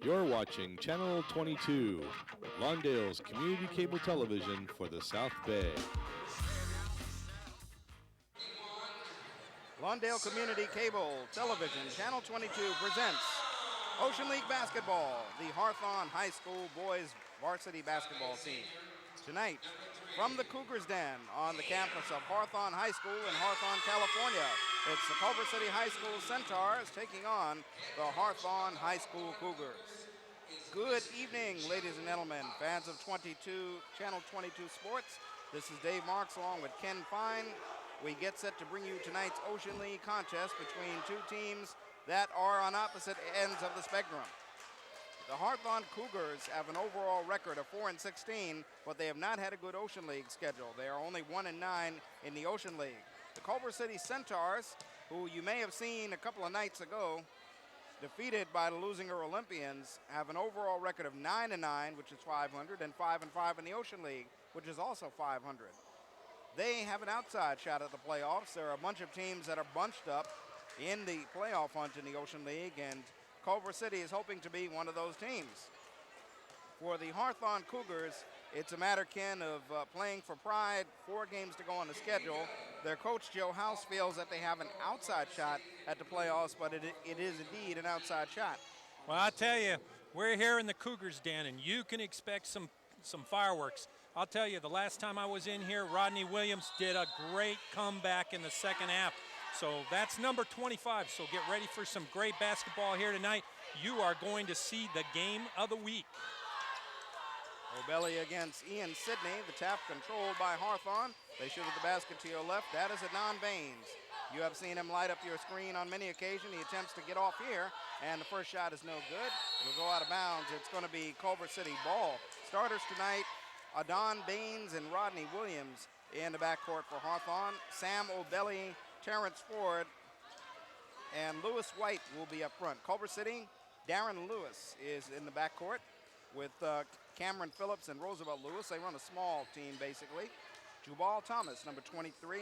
You're watching Channel 22, Lawndale's community cable television for the South Bay. Lawndale Community Cable Television, Channel 22 presents Ocean League Basketball, the Hawthorne High School boys varsity basketball team. Tonight, from the Cougars Den on the campus of Hawthorne High School in Hawthorne, California, it's the Culver City High School Centaurs taking on the Hawthorne High School Cougars. Good evening, ladies and gentlemen, fans of Channel 22 Sports. This is Dave Marks along with Ken Fine. We get set to bring you tonight's Ocean League contest between two teams that are on opposite ends of the spectrum. The Hawthorne Cougars have an overall record of 4-16, but they have not had a good Ocean League schedule. They are only 1-9 in the Ocean League. The Culver City Centaurs, who you may have seen a couple of nights ago, defeated by the LEUZINGER Olympians, have an overall record of 9-9, which is 500, and 5-5 in the Ocean League, which is also 500. They have an outside shot at the playoffs. There are a bunch of teams that are bunched up in the playoff hunt in the Ocean League, and Culver City is hoping to be one of those teams. For the Hawthorne Cougars, it's a matter, Ken, of playing for pride. 4 games to go on the schedule. Their coach, Joe House, feels that they have an outside shot at the playoffs, but it is indeed an outside shot. Well, I tell you, we're here in the Cougars Den, and you can expect some fireworks. I'll tell you, the last time I was in here, Rodney Williams did a great comeback in the second half. So that's number 25. So get ready for some great basketball here tonight. You are going to see the game of the week. O'Belly against Ian Sidney. The tap controlled by Hawthorne. They shoot at the basket to your left. That is Adon Baines. You have seen him light up your screen on many occasions. He attempts to get off here, and the first shot is no good. It'll go out of bounds. It's going to be Culver City ball. Starters tonight, Adon Baines and Rodney Williams in the backcourt for Hawthorne. Sam O'Belly, Terrence Ford, and Lewis White will be up front. Culver City, Darren Lewis is in the backcourt with Cameron Phillips and Roosevelt Lewis. They run a small team, basically. Jubal Thomas, number 23,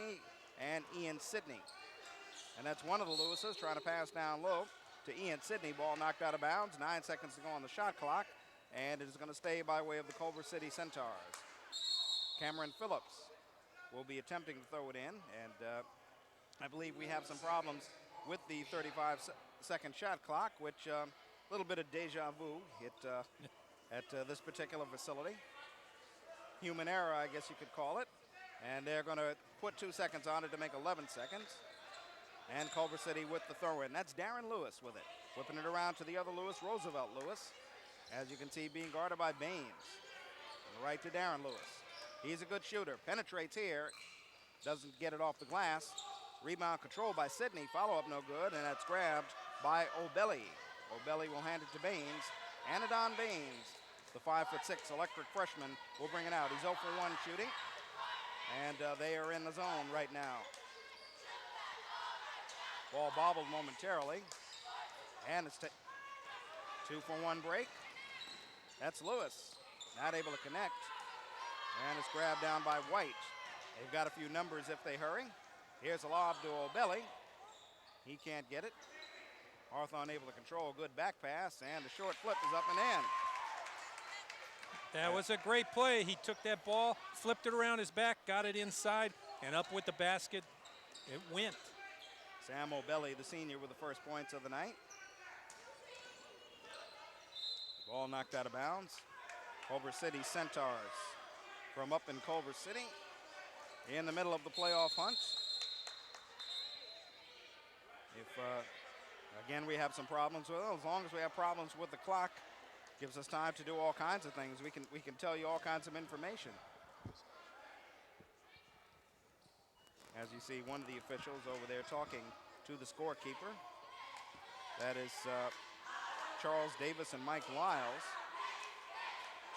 and Ian Sidney. And that's one of the Lewises trying to pass down low to Ian Sidney. Ball knocked out of bounds. 9 seconds to go on the shot clock. And it is going to stay by way of the Culver City Centaurs. Cameron Phillips will be attempting to throw it in. And I believe we have some problems with the 35-second shot clock, which a little bit of deja vu at this particular facility. Human error, I guess you could call it. And they're going to put 2 seconds on it to make 11 seconds. And Culver City with the throw in. That's Darren Lewis with it. Whipping it around to the other Lewis, Roosevelt Lewis. As you can see, being guarded by Baines. Right to Darren Lewis. He's a good shooter. Penetrates here. Doesn't get it off the glass. Rebound controlled by Sidney. Follow-up no good, and that's grabbed by O'Belly. O'Belly will hand it to Baines. Anadon Baines, the 5'6" electric freshman, will bring it out. He's 0 for 1 shooting, and they are in the zone right now. Ball bobbled momentarily, and it's 2 for 1 break. That's Lewis, not able to connect, and it's grabbed down by White. They've got a few numbers if they hurry. Here's a lob to O'Belly. He can't get it. Hawthorne able to control a good back pass, and the short flip is up and in. That was a great play. He took that ball, flipped it around his back, got it inside, and up with the basket. It went. Sam O'Belly, the senior, with the first points of the night. Ball knocked out of bounds. Culver City Centaurs from up in Culver City in the middle of the playoff hunt. If, again, we have some problems with it. As long as we have problems with the clock, gives us time to do all kinds of things. We can tell you all kinds of information. As you see, one of the officials over there talking to the scorekeeper. That is Charles Davis and Mike Wiles.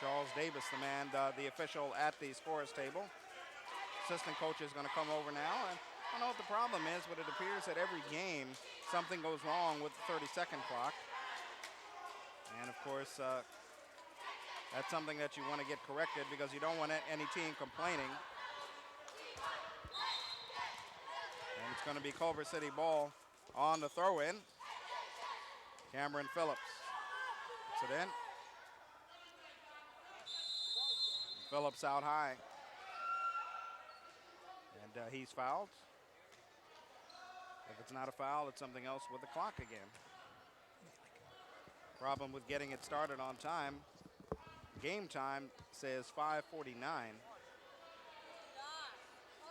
Charles Davis, the man, the official at the scorers table. Assistant coach is going to come over now. And I don't know what the problem is, but it appears that every game something goes wrong with the 30-second clock. And, of course, that's something that you want to get corrected because you don't want any team complaining. And it's going to be Culver City ball on the throw-in. Cameron Phillips puts it in. Phillips out high. And he's fouled. If it's not a foul, it's something else with the clock again. Problem with getting it started on time. Game time says 5:49.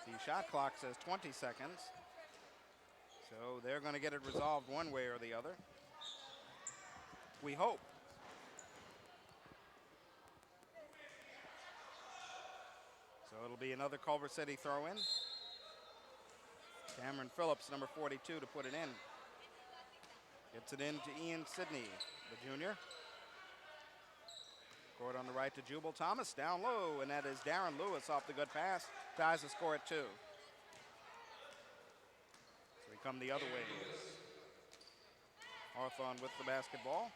The shot clock says 20 seconds. So they're going to get it resolved one way or the other. We hope. So it'll be another Culver City throw-in. Cameron Phillips, number 42, to put it in. Gets it in to Ian Sidney, the junior. Court on the right to Jubal Thomas, down low, and that is Darren Lewis off the good pass. Ties the score at 2. So we come the other way. Hawthorne with the basketball.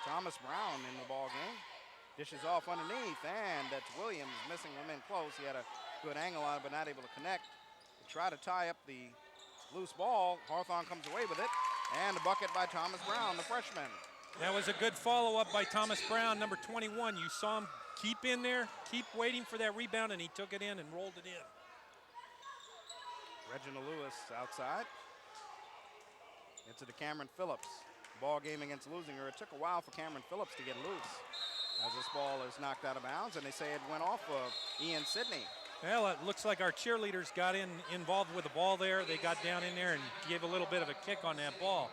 Thomas Brown in the ball game. Dishes off underneath, and that's Williams missing him in close. He had a good angle on it, but not able to connect. To try to tie up the loose ball. Hawthorne comes away with it, and a bucket by Thomas Brown, the freshman. That was a good follow-up by Thomas Brown, number 21. You saw him keep in there, keep waiting for that rebound, and he took it in and rolled it in. Reginald Lewis outside. Gets it to Cameron Phillips. Ball game against LEUZINGER. It took a while for Cameron Phillips to get loose as this ball is knocked out of bounds, and they say it went off of Ian Sidney. Well, it looks like our cheerleaders got involved with the ball there. They got down in there and gave a little bit of a kick on that ball.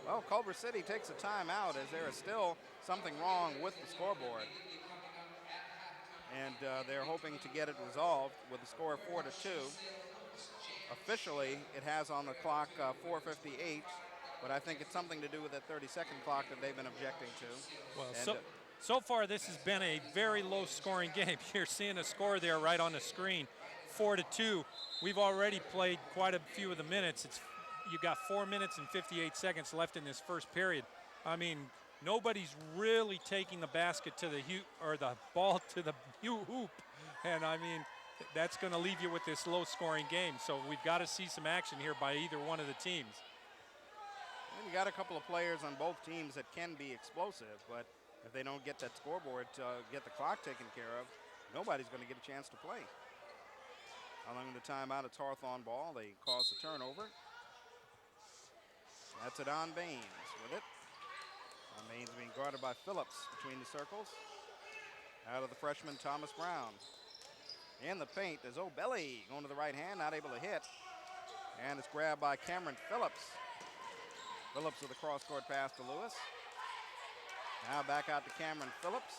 Well, Culver City takes a timeout as there is still something wrong with the scoreboard. And they're hoping to get it resolved with the score of 4-2. Officially, it has on the clock 4:58, but I think it's something to do with that 30-second clock that they've been objecting to. Well, so far this has been a very low-scoring game. You're seeing a score there right on the screen, 4-2. We've already played quite a few of the minutes. You've got 4 minutes and 58 seconds left in this first period. I mean, nobody's really taking the basket to the the ball to the hoop, and I mean, that's going to leave you with this low-scoring game. So we've got to see some action here by either one of the teams. And you got a couple of players on both teams that can be explosive, but if they don't get that scoreboard to get the clock taken care of, nobody's going to get a chance to play. Following the timeout, it's Hawthorne ball. They cause the turnover. That's it on Baines with it. On Baines being guarded by Phillips between the circles. Out of the freshman, Thomas Brown. In the paint, there's O'Belly going to the right hand, not able to hit. And it's grabbed by Cameron Phillips. Phillips with a cross-court pass to Lewis. Now back out to Cameron Phillips.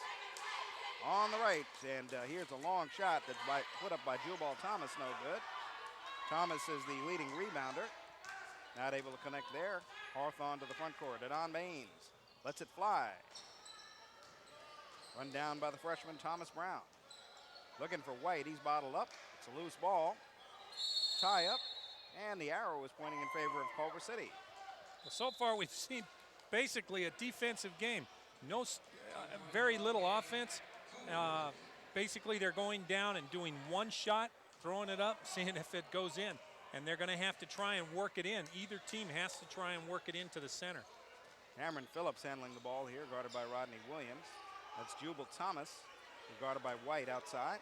On the right, and here's a long shot that's put up by Jubal Thomas, no good. Thomas is the leading rebounder. Not able to connect there. Hawthorne to the front court. Adon Baines lets it fly. Run down by the freshman Thomas Brown. Looking for White. He's bottled up. It's a loose ball. Tie up. And the arrow is pointing in favor of Culver City. Well, so far we've seen basically a defensive game. Very little offense. Basically they're going down and doing one shot, throwing it up, seeing if it goes in. And they're going to have to try and work it in. Either team has to try and work it into the center. Cameron Phillips handling the ball here, guarded by Rodney Williams. That's Jubal Thomas, guarded by White outside.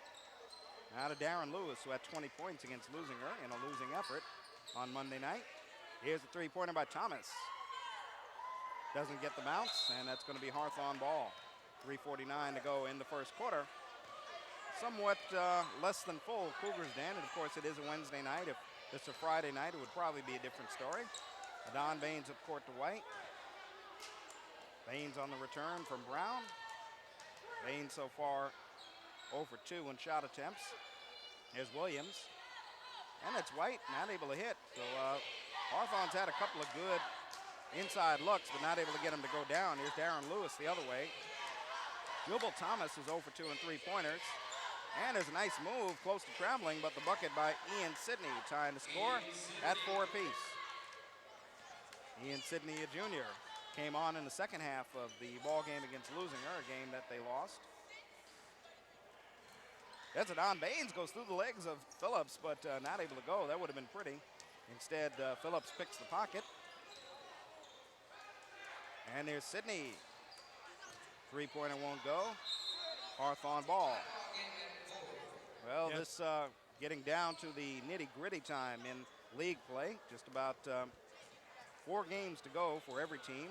Now to Darren Lewis, who had 20 points against LEUZINGER in a losing effort on Monday night. Here's a three-pointer by Thomas. Doesn't get the bounce, and that's going to be Hawthorne ball. 3:49 to go in the first quarter. Somewhat less than full Cougars Den, and of course it is a Wednesday night. If it's a Friday night, it would probably be a different story. Adon Baines up court to White. Baines on the return from Brown. Baines so far 0 for 2 in shot attempts. Here's Williams. And it's White, not able to hit. So Hawthorne's had a couple of good inside looks, but not able to get him to go down. Here's Darren Lewis the other way. Jubal Thomas is 0 for 2 in three-pointers. And there's a nice move, close to traveling, but the bucket by Ian Sidney, tying the score at 4 apiece. Ian Sidney, a junior, came on in the second half of the ball game against LEUZINGER, a game that they lost. That's Adon Baines goes through the legs of Phillips, but not able to go. That would have been pretty. Instead, Phillips picks the pocket. And there's Sydney. Three-pointer won't go. Hawthorne ball. Well, this getting down to the nitty-gritty time in league play. Just about 4 games to go for every team.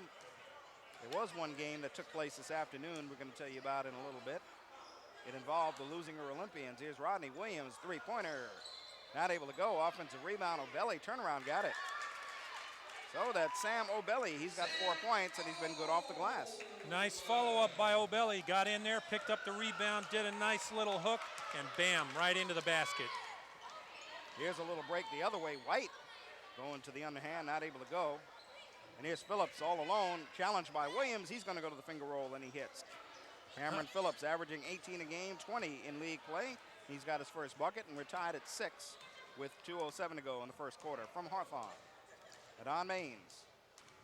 There was one game that took place this afternoon we're going to tell you about in a little bit. It involved the Leuzinger Olympians. Here's Rodney Williams, three-pointer. Not able to go. Offensive rebound. O'Belly turnaround, got it. So that's Sam O'Belly. He's got 4 points, and he's been good off the glass. Nice follow-up by O'Belly. Got in there, picked up the rebound, did a nice little hook, and bam, right into the basket. Here's a little break the other way. White going to the underhand, not able to go. And here's Phillips all alone, challenged by Williams. He's going to go to the finger roll, and he hits. Cameron Phillips averaging 18 a game, 20 in league play. He's got his first bucket, and we're tied at 6 with 2:07 to go in the first quarter. From Hawthorne, Adon Maines,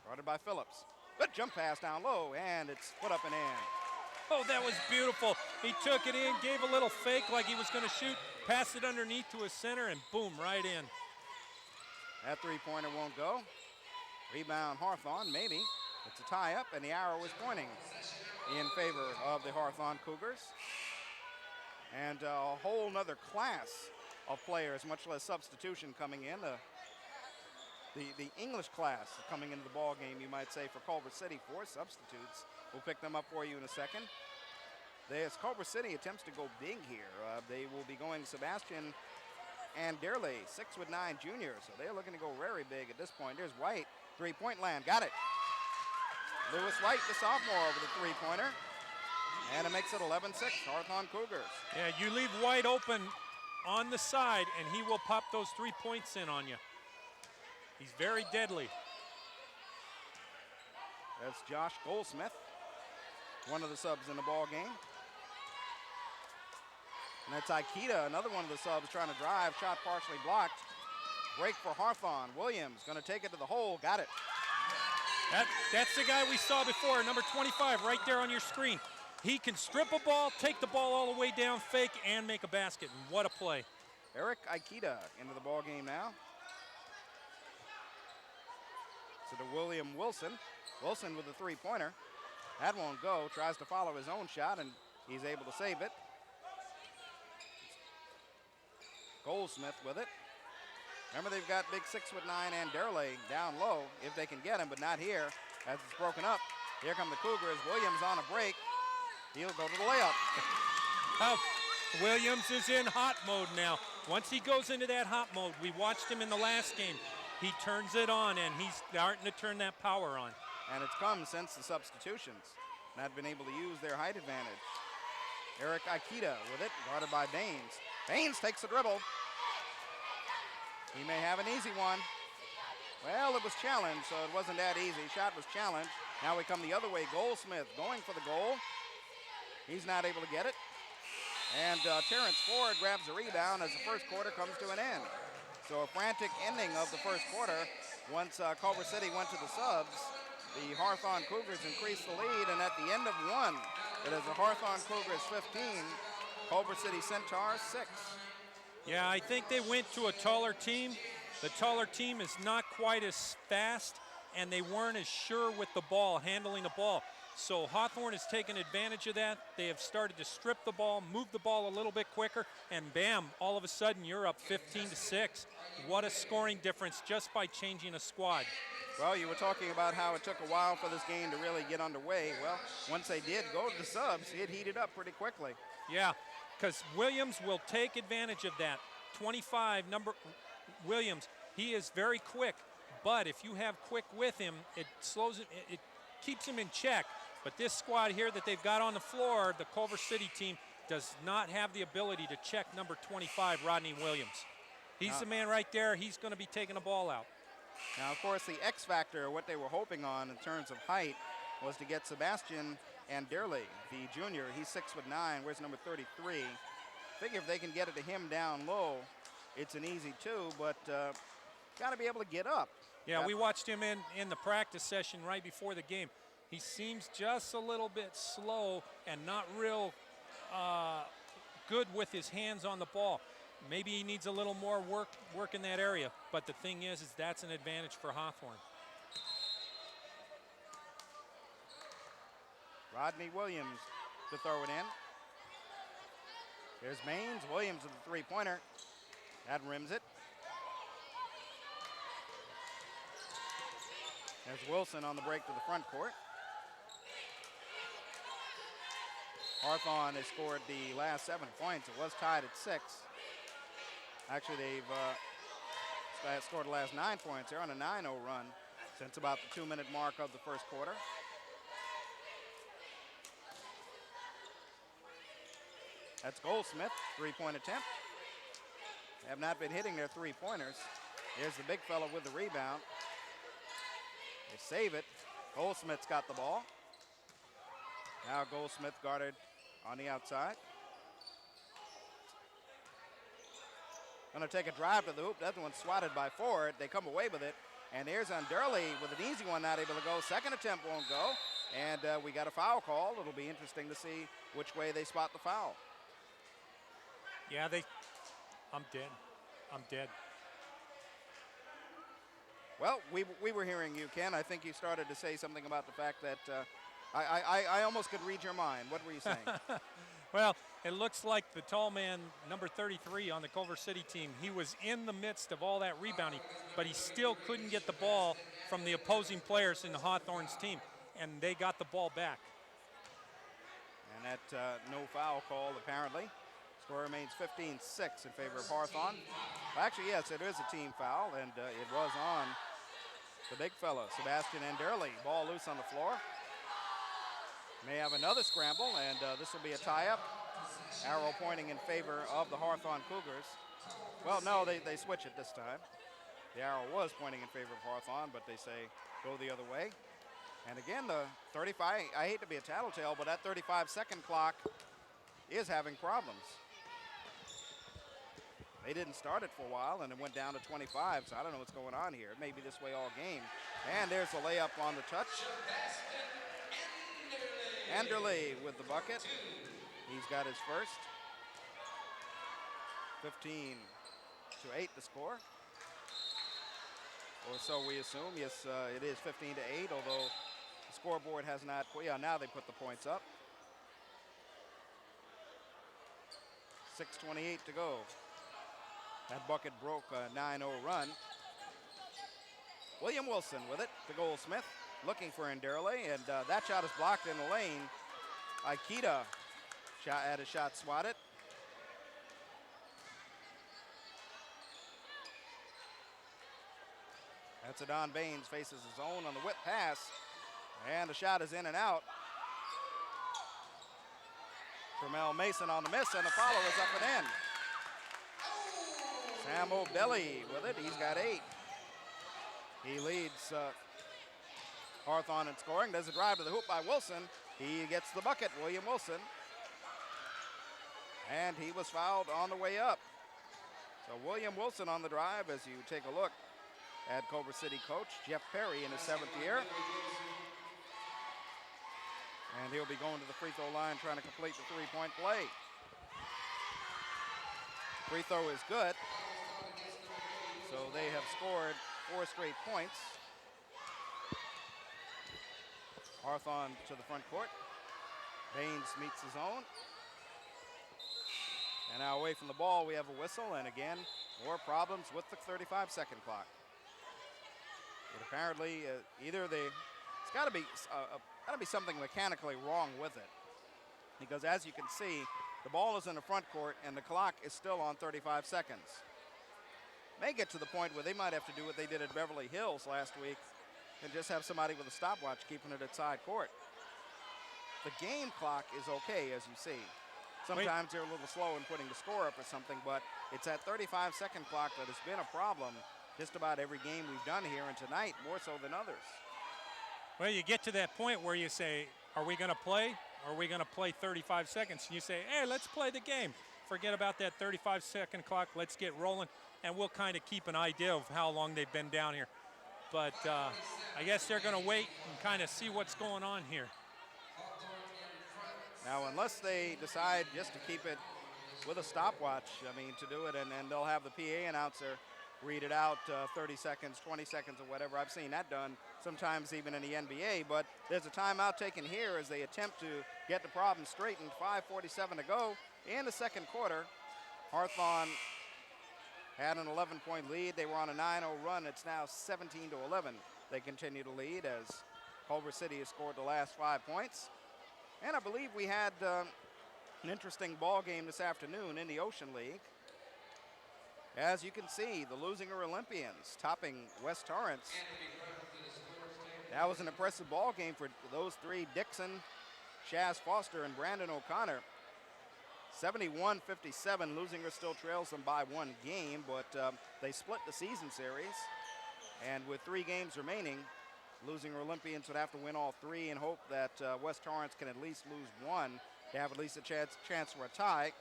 guarded by Phillips. Good jump pass down low, and it's put up and in. Oh, that was beautiful. He took it in, gave a little fake like he was going to shoot, passed it underneath to his center, and boom, right in. That three-pointer won't go. Rebound Hawthorne, maybe. It's a tie-up, and the arrow is pointing in favor of the Hawthorne Cougars. And a whole nother class of players, much less substitution coming in. The English class coming into the ball game, you might say, for Culver City. 4 substitutes. We'll pick them up for you in a second. There's Culver City attempts to go big here. They will be going Sebastian and Derley, 6'9" junior. So they're looking to go very big at this point. There's White, three-point land, got it. Lewis White, the sophomore, over the three-pointer. And it makes it 11-6, Hawthorne Cougars. Yeah, you leave White open on the side, and he will pop those 3 points in on you. He's very deadly. That's Josh Goldsmith, one of the subs in the ball game. And that's Ikeda, another one of the subs trying to drive, shot partially blocked. Break for Hawthorne. Williams going to take it to the hole, got it. That's the guy we saw before, number 25, right there on your screen. He can strip a ball, take the ball all the way down, fake, and make a basket. And what a play. Eric Ikeda into the ball game now. So to William Wilson. Wilson with a three-pointer. That won't go. Tries to follow his own shot, and he's able to save it. Goldsmith with it. Remember, they've got big 6'9" and Derley down low if they can get him, but not here as it's broken up. Here come the Cougars. Williams on a break. He'll go to the layup. Williams is in hot mode now. Once he goes into that hot mode, we watched him in the last game. He turns it on, and he's starting to turn that power on. And it's come since the substitutions. Not been able to use their height advantage. Eric Ikeda with it, guarded by Baines. Baines takes the dribble. He may have an easy one. Well, it was challenged, so it wasn't that easy. Shot was challenged. Now we come the other way. Goldsmith going for the goal. He's not able to get it. And Torrance Ford grabs the rebound as the first quarter comes to an end. So a frantic ending of the first quarter. Once Culver City went to the subs, the Hawthorne Cougars increased the lead, and at the end of one, it is the Hawthorne Cougars 15, Culver City Centaurs 6. Yeah, I think they went to a taller team. The taller team is not quite as fast, and they weren't as sure with the ball, handling the ball. So Hawthorne has taken advantage of that. They have started to strip the ball, move the ball a little bit quicker, and bam, all of a sudden you're up 15-6. What a scoring difference just by changing a squad. Well, you were talking about how it took a while for this game to really get underway. Well, once they did go to the subs, it heated up pretty quickly. Yeah, because Williams will take advantage of that. 25, number Williams, he is very quick, but if you have quick with him, it slows it, it keeps him in check. But this squad here that they've got on the floor, the Culver City team, does not have the ability to check number 25, Rodney Williams. He's the man right there. He's going to be taking the ball out. Now, of course, the X factor, what they were hoping on in terms of height, was to get Sebastian and Derley, the junior. He's 6'9". Where's number 33? Figure if they can get it to him down low, it's an easy two, but got to be able to get up. Yeah, we watched him in the practice session right before the game. He seems just a little bit slow and not real good with his hands on the ball. Maybe he needs a little more work in that area. But the thing is that's an advantage for Hawthorne. Rodney Williams to throw it in. Here's Maines. Williams with the three-pointer. That rims it. There's Wilson on the break to the front court. Hawthorne has scored the last 7 points. It was tied at 6. Actually, they've scored the last 9 points. They're on a 9-0 run since about the 2-minute mark of the first quarter. That's Goldsmith, three-point attempt. They have not been hitting their three-pointers. Here's the big fella with the rebound. They save it. Goldsmith's got the ball. Now Goldsmith guarded on the outside. Gonna take a drive to the hoop. That one's swatted by Ford. They come away with it. And there's Underley with an easy one, not able to go. Second attempt won't go. And we got a foul call. It'll be interesting to see which way they spot the foul. Yeah, I'm dead. I'm dead. Well, we were hearing you, Ken. I think you started to say something about the fact that I almost could read your mind. What were you saying? Well, it looks like the tall man, number 33 on the Culver City team, he was in the midst of all that rebounding, but he still couldn't get the ball from the opposing players in the Hawthorne's team, and they got the ball back. And that no foul call, apparently. Score remains 15-6 in favor of Hawthorne. Actually, yes, it is a team foul, and it was on the big fella, Sebastian Anderley. Ball loose on the floor. May have another scramble, and this will be a tie-up. Arrow pointing in favor of the Hawthorne Cougars. Well, no, they switch it this time. The arrow was pointing in favor of Hawthorne, but they say go the other way. And again, the 35, I hate to be a tattletale, but that 35-second clock is having problems. They didn't start it for a while, and it went down to 25, so I don't know what's going on here. It may be this way all game. And there's a layup on the touch. Anderley with the bucket. He's got his first. 15-8 the score. Or so we assume. Yes, it is 15-8, although the scoreboard has not. Yeah, now they put the points up. 6:28 to go. That bucket broke a 9-0 run. William Wilson with it to Goldsmith, looking for Anderley, and that shot is blocked in the lane. Aikida had a shot swatted. That's Adon Baines, faces his own on the whip pass, and the shot is in and out. Tremel Mason on the miss, and the follow is up and in. Sam O'Belly with it. He's got 8. He leads Hawthorne in scoring. There's a drive to the hoop by Wilson. He gets the bucket, William Wilson. And he was fouled on the way up. So William Wilson on the drive as you take a look at Culver City coach Jeff Perry in his 7th year. And he'll be going to the free throw line trying to complete the three-point play. Free throw is good. So they have scored 4 straight points. Hawthorne to the front court. Baines meets his own. And now away from the ball, we have a whistle, and again, more problems with the 35-second clock. It apparently it's got to be something mechanically wrong with it, because as you can see, the ball is in the front court and the clock is still on 35 seconds. May get to the point where they might have to do what they did at Beverly Hills last week and just have somebody with a stopwatch keeping it at side court. The game clock is okay, as you see. Sometimes they're a little slow in putting the score up or something, but it's that 35-second clock that has been a problem just about every game we've done here, and tonight more so than others. Well, you get to that point where you say, are we going to play? Or are we going to play 35 seconds? And you say, hey, let's play the game. Forget about that 35-second clock. Let's get rolling, and we'll kind of keep an idea of how long they've been down here. But I guess they're going to wait and kind of see what's going on here. Now, unless they decide just to keep it with a stopwatch, I mean, to do it, and they'll have the PA announcer read it out 30 seconds, 20 seconds, or whatever. I've seen that done sometimes even in the NBA, but there's a timeout taken here as they attempt to get the problem straightened. 5:47 to go in the second quarter. Hawthorne had an 11-point lead. They were on a 9-0 run. It's now 17-11. They continue to lead as Culver City has scored the last 5 points. And I believe we had an interesting ball game this afternoon in the Ocean League. As you can see, the Leuzinger Olympians topping West Torrance. That was an impressive ball game for those three, Dixon, Shaz Foster, and Brandon O'Connor. 71-57, Leuzinger still trails them by 1 game, but they split the season series. And with 3 games remaining, Leuzinger Olympians would have to win all 3 and hope that West Torrance can at least lose 1 to have at least a chance for a tie.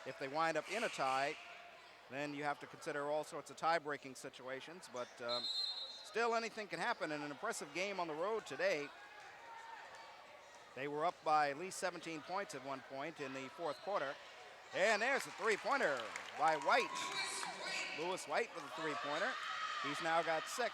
If they wind up in a tie, then you have to consider all sorts of tie-breaking situations, but still anything can happen in an impressive game on the road today. They were up by at least 17 points at one point in the 4th quarter. And there's a 3-pointer by White. Lewis White with a 3-pointer. He's now got 6.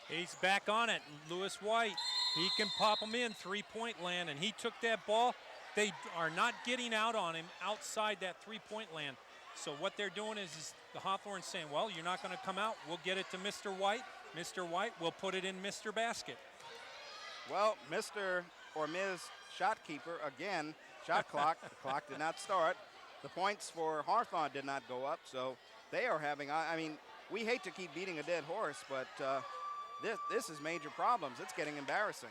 He's back on it. Lewis White, he can pop them in 3-point land, and he took that ball. They are not getting out on him outside that 3-point land. So what they're doing is the Hawthorne saying, well, you're not going to come out. We'll get it to Mr. White. Mr. White will put it in Mr. Basket. Well, Mr. or Ms. Shotkeeper, again, shot clock. The clock did not start. The points for Hawthorne did not go up. So they are having, I mean, we hate to keep beating a dead horse, but this is major problems. It's getting embarrassing.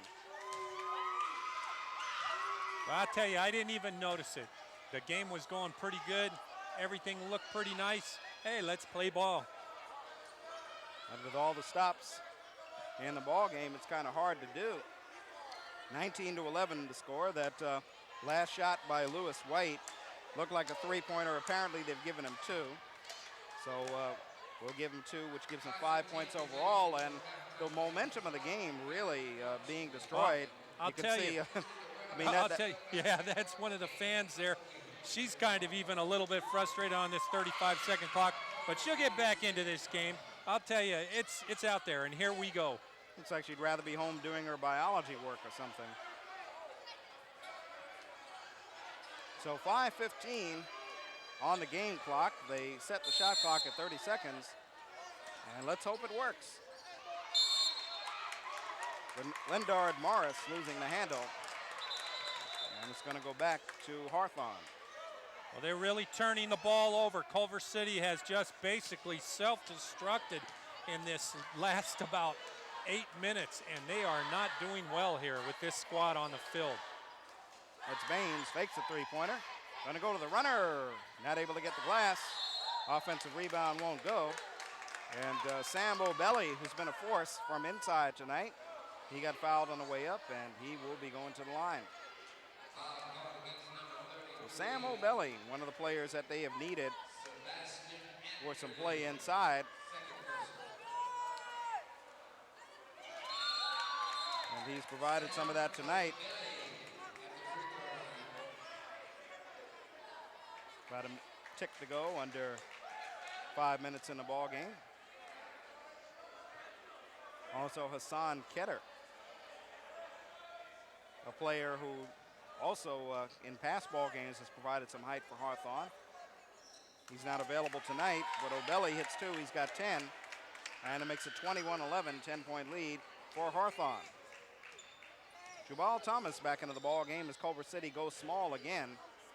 Well, I'll tell you, I didn't even notice it. The game was going pretty good. Everything looked pretty nice. Hey, let's play ball. And with all the stops in the ball game, it's kind of hard to do. 19-11 the score. That last shot by Lewis White looked like a 3-pointer. Apparently they've given him 2. So we'll give him 2, which gives him 5 points overall. And the momentum of the game really being destroyed. Well, I'll tell you. I mean, I'll tell you, yeah, that's one of the fans there. She's kind of even a little bit frustrated on this 35-second clock, but she'll get back into this game. I'll tell you, it's out there, and here we go. Looks like she'd rather be home doing her biology work or something. So 5:15 on the game clock. They set the shot clock at 30 seconds, and let's hope it works. Lindard Morris losing the handle, and it's going to go back to Hawthorne. Well, they're really turning the ball over. Culver City has just basically self-destructed in this last about 8 minutes, and they are not doing well here with this squad on the field. That's Baines, fakes a 3-pointer. Gonna go to the runner, not able to get the glass. Offensive rebound won't go. And Sam O'Belly, who's been a force from inside tonight, he got fouled on the way up, and he will be going to the line. So Sam O'Belly, one of the players that they have needed for some play inside. And he's provided some of that tonight. About a tick to go, under 5 minutes in the ball game. Also Hassan Ketter, a player who also in past ball games has provided some height for Hawthorne. He's not available tonight, but O'Belly hits 2, he's got 10, and it makes a 21-11, 10-point lead for Hawthorne. Jubal Thomas back into the ball game as Culver City goes small again.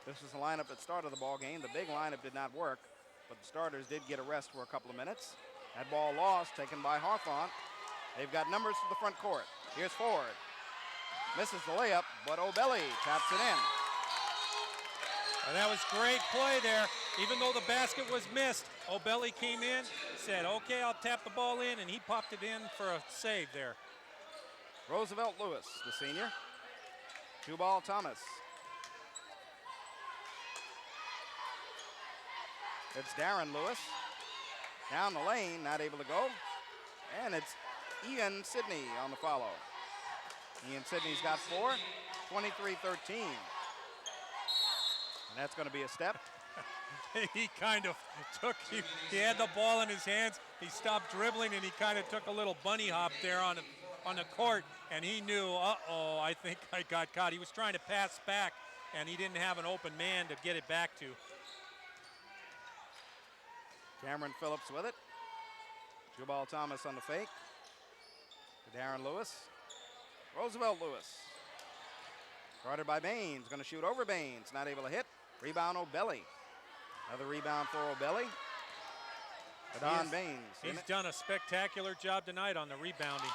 This was the lineup that started the ball game. The big lineup did not work, but the starters did get a rest for a couple of minutes. That ball lost, taken by Hawthorne. They've got numbers to the front court. Here's Ford. Misses the layup, but O'Belly taps it in. And that was great play there. Even though the basket was missed, O'Belly came in, said, okay, I'll tap the ball in, and he popped it in for a save there. Roosevelt Lewis, the senior. Jubal Thomas. It's Darren Lewis. Down the lane, not able to go. And it's Ian Sidney on the follow. Ian Sidney's got 4, 23-13. And that's going to be a step. He kind of he had the ball in his hands. He stopped dribbling and he kind of took a little bunny hop there on the court, and he knew, uh-oh, I think I got caught. He was trying to pass back, and he didn't have an open man to get it back to. Cameron Phillips with it. Jubal Thomas on the fake. To Darren Lewis. Roosevelt Lewis. Guarded by Baines. Going to shoot over Baines. Not able to hit. Rebound O'Belly. Another rebound for O'Belly. Adon Baines. He's done a spectacular job tonight on the rebounding.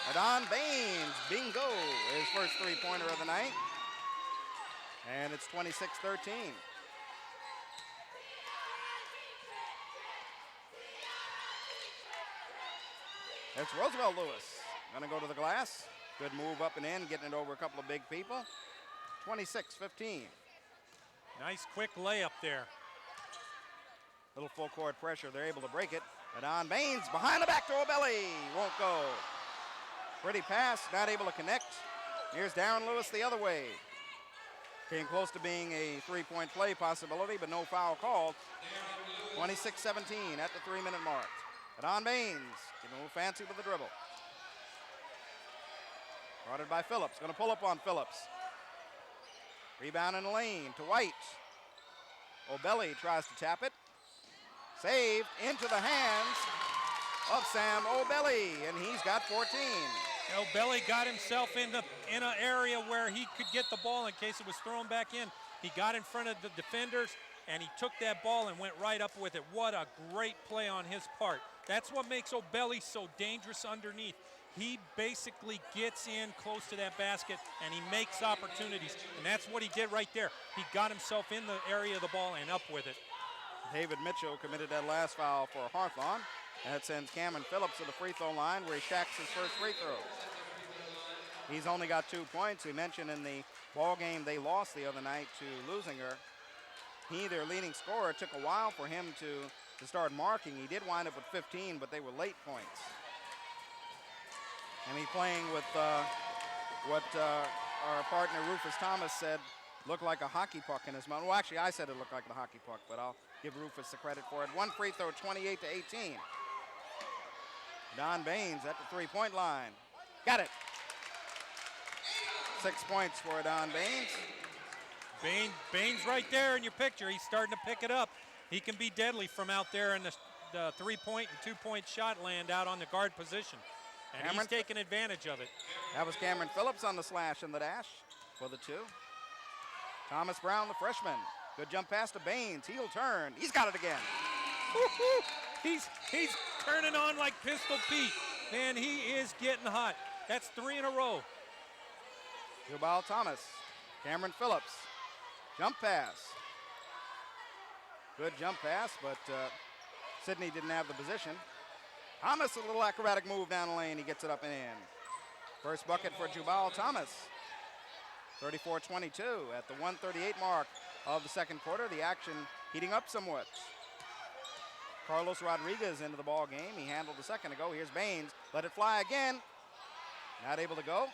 Adon Baines, bingo, his first three-pointer of the night. And it's 26-13. It's Roosevelt Lewis. Gonna go to the glass. Good move up and in, getting it over a couple of big people. 26-15. Nice quick layup there. Little full court pressure, they're able to break it. Adon Baines behind the back to O'Belly, won't go. Pretty pass, not able to connect. Here's Darren Lewis the other way. Came close to being a three-point play possibility, but no foul called. 26-17 at the 3-minute mark. Adon Baines, getting a little fancy with the dribble. Guarded by Phillips, gonna pull up on Phillips. Rebound in the lane to White. O'Belly tries to tap it. Saved into the hands of Sam O'Belly, and he's got 14. O'Belly got himself in an area where he could get the ball in case it was thrown back in. He got in front of the defenders, and he took that ball and went right up with it. What a great play on his part. That's what makes O'Belly so dangerous underneath. He basically gets in close to that basket, and he makes opportunities, and that's what he did right there. He got himself in the area of the ball and up with it. David Mitchell committed that last foul for Hawthorne. That sends Cameron Phillips to the free throw line where he shacks his first free throw. He's only got 2 points. We mentioned in the ball game they lost the other night to LEUZINGER. He, their leading scorer, took a while for him to start marking. He did wind up with 15, but they were late points. And he's playing with what our partner Rufus Thomas said looked like a hockey puck in his mouth. Well, actually, I said it looked like a hockey puck, but I'll give Rufus the credit for it. One free throw, 28-18. Don Baines at the three-point line. Got it. 6 points for Don Baines. Baines right there in your picture. He's starting to pick it up. He can be deadly from out there in the three-point and two-point shot land out on the guard position. And Cameron, he's taking advantage of it. That was Cameron Phillips on the slash and the dash for the two. Thomas Brown, the freshman. Good jump pass to Baines. He'll turn. He's got it again. He's turning on like Pistol Pete. Man, he is getting hot. That's 3 in a row. Jubal Thomas. Cameron Phillips. Jump pass. Good jump pass, but Sidney didn't have the position. Thomas, a little acrobatic move down the lane. He gets it up and in. First bucket for Jubal Thomas. 34-22 at the 1:38 mark of the second quarter. The action heating up somewhat. Carlos Rodriguez into the ball game. He handled a second ago. Here's Baines. Let it fly again. Not able to go.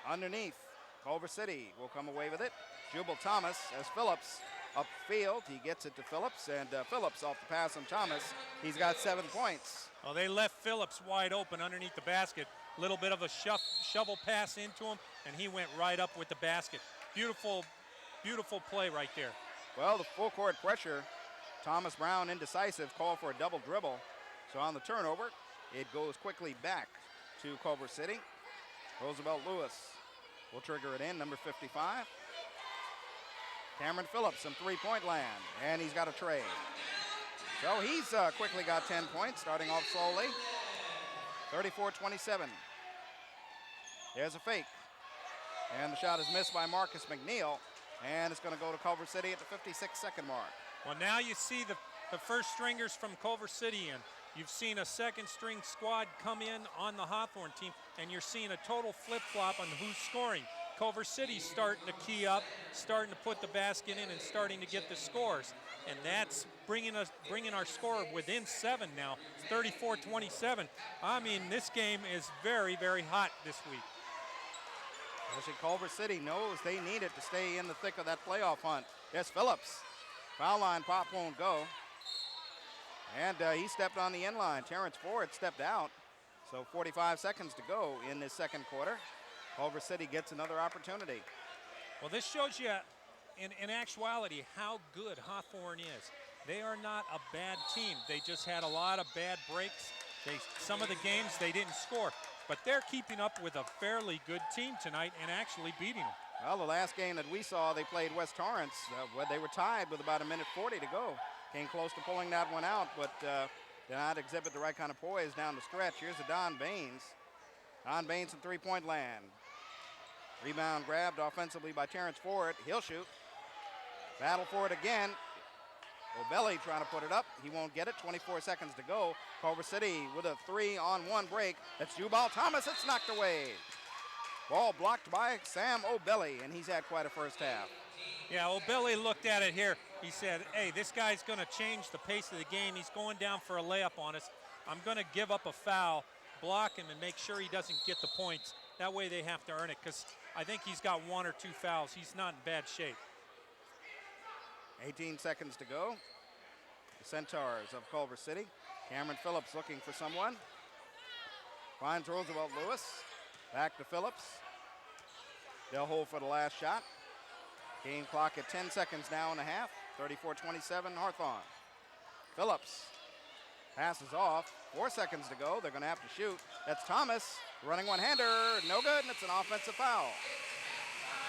Underneath. Culver City will come away with it. Jubal Thomas as Phillips upfield. He gets it to Phillips, and Phillips off the pass on Thomas. He's got 7 points. Well, they left Phillips wide open underneath the basket. A little bit of a shovel pass into him, and he went right up with the basket. Beautiful, beautiful play right there. Well, the full court pressure. Thomas Brown indecisive, call for a double dribble. So on the turnover, it goes quickly back to Culver City. Roosevelt Lewis will trigger it in, number 55. Cameron Phillips, some three-point land, and he's got a tray. So he's quickly got 10 points, starting off slowly. 34-27. There's a fake. And the shot is missed by Marcus McNeil, and it's going to go to Culver City at the 56-second mark. Well, now you see the first stringers from Culver City, and you've seen a second-string squad come in on the Hawthorne team, and you're seeing a total flip-flop on who's scoring. Culver City's starting to key up, starting to put the basket in, and starting to get the scores. And that's bringing our score within 7 now. It's 34-27. I mean, this game is very, very hot this week. Especially Culver City knows they need it to stay in the thick of that playoff hunt. There's Phillips. Foul line pop won't go. And he stepped on the end line. Terrence Ford stepped out. So 45 seconds to go in this second quarter. Culver City gets another opportunity. Well, this shows you in actuality how good Hawthorne is. They are not a bad team. They just had a lot of bad breaks. Some of the games they didn't score, but they're keeping up with a fairly good team tonight and actually beating them. Well, the last game that we saw, they played West Torrance, where they were tied with about 1:40 to go. Came close to pulling that one out, but did not exhibit the right kind of poise down the stretch. Here's a Don Baines. Don Baines in three-point land. Rebound grabbed offensively by Terrence Ford. He'll shoot. Battle for it again. O'Belly trying to put it up. He won't get it. 24 seconds to go. Culver City with a 3-on-1 break. That's Jubal Thomas. It's knocked away. Ball blocked by Sam O'Belly, and he's had quite a first half. Yeah, O'Belly looked at it here. He said, hey, this guy's going to change the pace of the game. He's going down for a layup on us. I'm going to give up a foul, block him, and make sure he doesn't get the points. That way they have to earn it, because I think he's got 1 or 2 fouls. He's not in bad shape. 18 seconds to go. The Centaurs of Culver City. Cameron Phillips looking for someone. Finds Roosevelt Lewis. Back to Phillips. They'll hold for the last shot. Game clock at 10 seconds now and a half. 34-27 Hawthorne. Phillips passes off. 4 seconds to go. They're going to have to shoot. That's Thomas running one-hander. No good, and it's an offensive foul.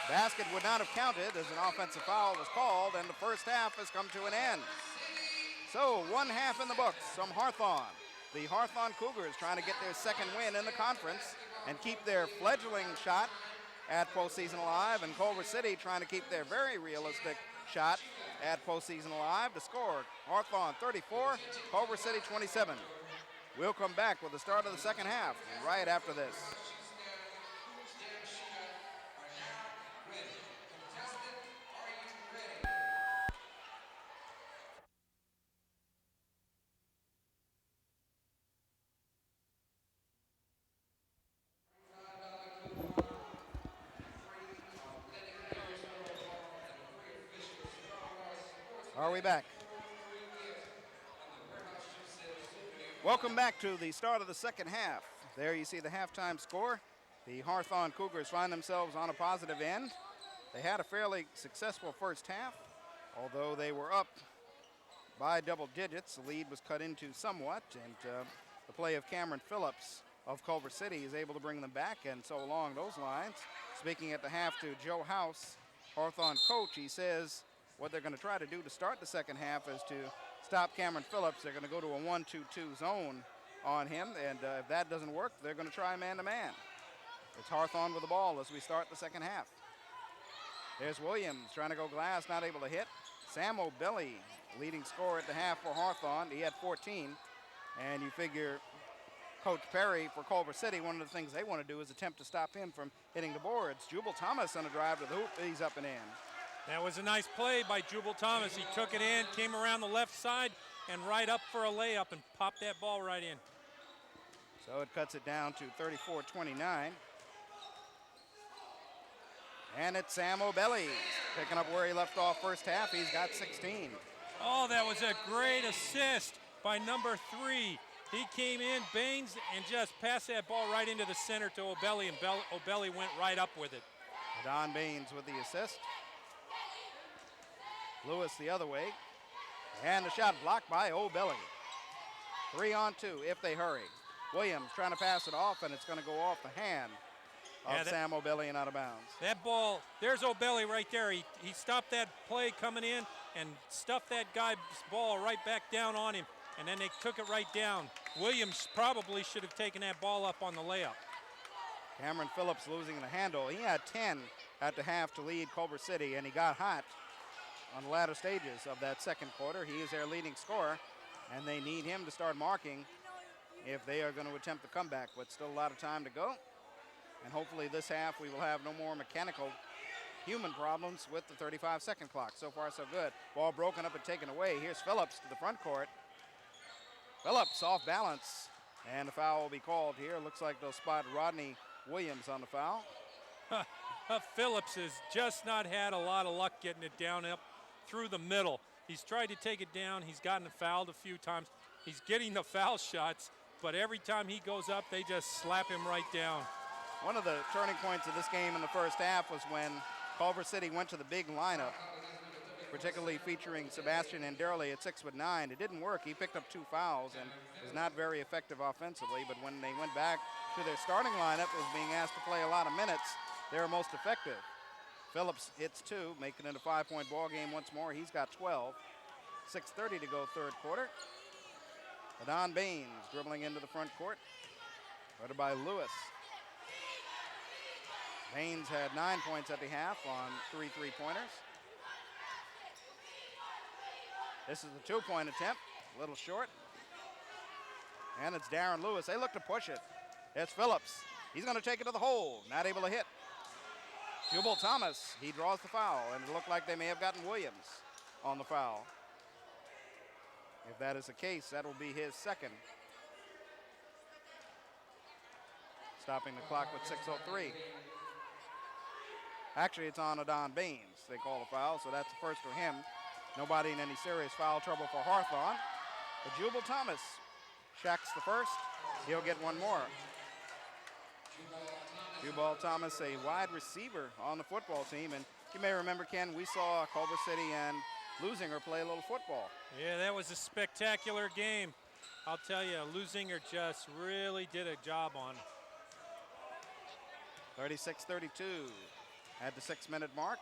Basket would not have counted as an offensive foul was called, and the first half has come to an end. So 1 half in the books from Hawthorne. The Hawthorne Cougars trying to get their second win in the conference and keep their fledgling shot at postseason alive, and Culver City trying to keep their very realistic shot at postseason alive. The score, Hawthorne 34, Culver City 27. We'll come back with the start of the second half right after this. Are we back? Welcome back to the start of the second half. There you see the halftime score. The Hawthorne Cougars find themselves on a positive end. They had a fairly successful first half, although they were up by double digits. The lead was cut into somewhat, and the play of Cameron Phillips of Culver City is able to bring them back, and so along those lines. Speaking at the half to Joe House, Hawthorne coach, he says what they're going to try to do to start the second half is to stop Cameron Phillips. They're going to go to a 1-2-2 zone on him, and if that doesn't work, they're going to try man-to-man. It's Hawthorne with the ball as we start the second half. There's Williams trying to go glass, not able to hit. Sam O'Belly, leading scorer at the half for Hawthorne. He had 14, and you figure Coach Perry for Culver City, one of the things they want to do is attempt to stop him from hitting the boards. Jubal Thomas on a drive to the hoop. He's up and in. That was a nice play by Jubal Thomas. He took it in, came around the left side, and right up for a layup and popped that ball right in. So it cuts it down to 34-29. And it's Sam O'Belly picking up where he left off first half. He's got 16. Oh, that was a great assist by number 3. He came in, Baines, and just passed that ball right into the center to O'Belly, and O'Belly went right up with it. Don Baines with the assist. Lewis the other way. And the shot blocked by O'Belly. 3-on-2 if they hurry. Williams trying to pass it off, and it's going to go off the hand of Sam O'Belly and out of bounds. That ball, there's O'Belly right there. He stopped that play coming in and stuffed that guy's ball right back down on him, and then they took it right down. Williams probably should have taken that ball up on the layup. Cameron Phillips losing the handle. He had 10 at the half to lead Culver City, and he got hot on the latter stages of that second quarter. He is their leading scorer, and they need him to start marking if they are going to attempt the comeback, but still a lot of time to go. And hopefully this half we will have no more mechanical human problems with the 35-second clock. So far, so good. Ball broken up and taken away. Here's Phillips to the front court. Phillips off balance, and the foul will be called here. Looks like they'll spot Rodney Williams on the foul. Phillips has just not had a lot of luck getting it down up through the middle. He's tried to take it down. He's gotten fouled a few times. He's getting the foul shots, but every time he goes up, they just slap him right down. One of the turning points of this game in the first half was when Culver City went to the big lineup, particularly featuring Sebastian Anderle at 6'9". It didn't work. He picked up 2 fouls and was not very effective offensively, but when they went back to their starting lineup, was being asked to play a lot of minutes, they were most effective. Phillips hits 2, making it a 5-point ball game once more. He's got 12. 6:30 to go third quarter. Adon Baines dribbling into the front court, guarded by Lewis. Baines had 9 points at the half on 3 3-pointers. This is a 2-point attempt, a little short. And it's Darren Lewis. They look to push it. It's Phillips. He's going to take it to the hole, not able to hit. Jubal Thomas, he draws the foul, and it looked like they may have gotten Williams on the foul. If that is the case, that will be his second. Stopping the clock with 6:03. Actually, it's on Adon Baines. They call the foul, so that's the first for him. Nobody in any serious foul trouble for Hawthorne. But Jubal Thomas shacks the first. He'll get one more. Jubal Thomas, a wide receiver on the football team. And you may remember, Ken, we saw Culver City and LEUZINGER play a little football. Yeah, that was a spectacular game. I'll tell you, LEUZINGER just really did a job on it. 36-32 at the 6-minute mark.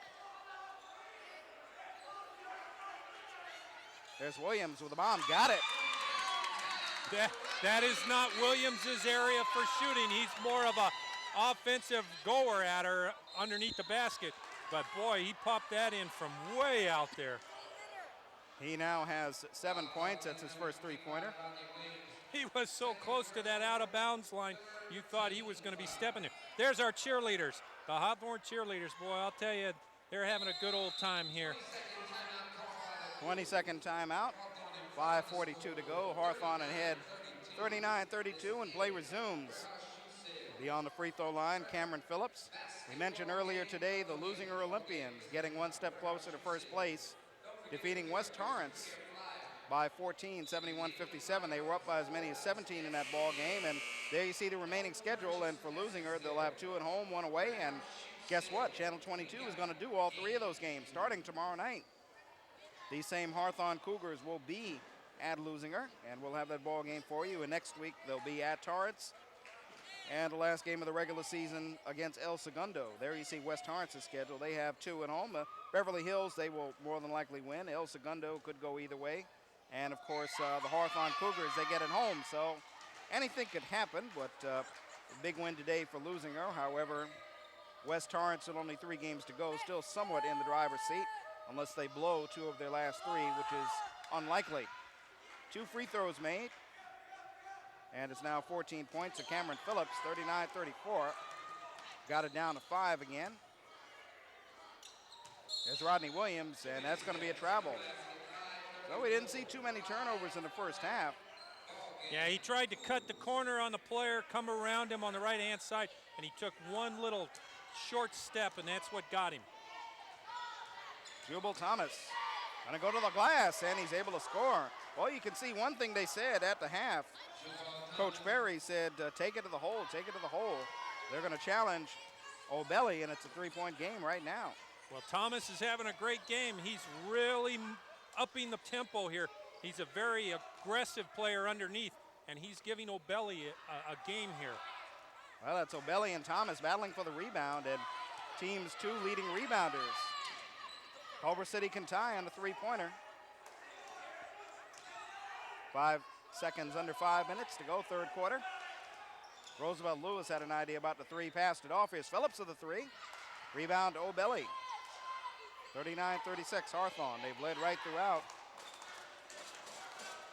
There's Williams with the bomb. Got it. That is not Williams' area for shooting. He's more of a offensive goer at her underneath the basket. But boy, he popped that in from way out there. He now has 7 points. That's his first 3-pointer. He was so close to that out-of-bounds line, you thought he was going to be stepping there. There's our cheerleaders, the Hawthorne cheerleaders. Boy, I'll tell you, they're having a good old time here. 20-second timeout. 5:42 to go. Hawthorne ahead 39-32, and play resumes. Beyond the free throw line, Cameron Phillips. We mentioned earlier today the LEUZINGER Olympians getting one step closer to first place, defeating West Torrance by 14, 71-57. They were up by as many as 17 in that ball game, and there you see the remaining schedule. And for LEUZINGER, they'll have 2 at home, 1 away, and guess what? Channel 22 is going to do all 3 of those games starting tomorrow night. These same Hawthorne Cougars will be at LEUZINGER, and we'll have that ball game for you. And next week they'll be at Torrance, and the last game of the regular season against El Segundo. There you see West Torrance's schedule. They have 2 at home. Beverly Hills, they will more than likely win. El Segundo could go either way. And of course, the Hawthorne Cougars, they get it home. So anything could happen, but a big win today for LEUZINGER. However, West Torrance with only 3 games to go, still somewhat in the driver's seat, unless they blow 2 of their last 3, which is unlikely. 2 free throws made, and it's now 14 points to Cameron Phillips, 39-34. Got it down to 5 again. There's Rodney Williams, and that's going to be a travel. So we didn't see too many turnovers in the first half. Yeah, he tried to cut the corner on the player, come around him on the right-hand side, and he took one little short step, and that's what got him. Jubal Thomas gonna go to the glass, and he's able to score. Well, you can see one thing they said at the half. Coach Perry said, take it to the hole, take it to the hole. They're gonna challenge O'Belly, and it's a 3-point game right now. Well, Thomas is having a great game. He's really upping the tempo here. He's a very aggressive player underneath, and he's giving O'Belly a game here. Well, it's O'Belly and Thomas battling for the rebound, and team's 2 leading rebounders. Culver City can tie on the 3-pointer. 5 seconds under 5 minutes to go, third quarter. Roosevelt Lewis had an idea about the 3, passed it off. Here's Phillips with the 3. Rebound O'Belly. 39-36 Hawthorne. They've led right throughout.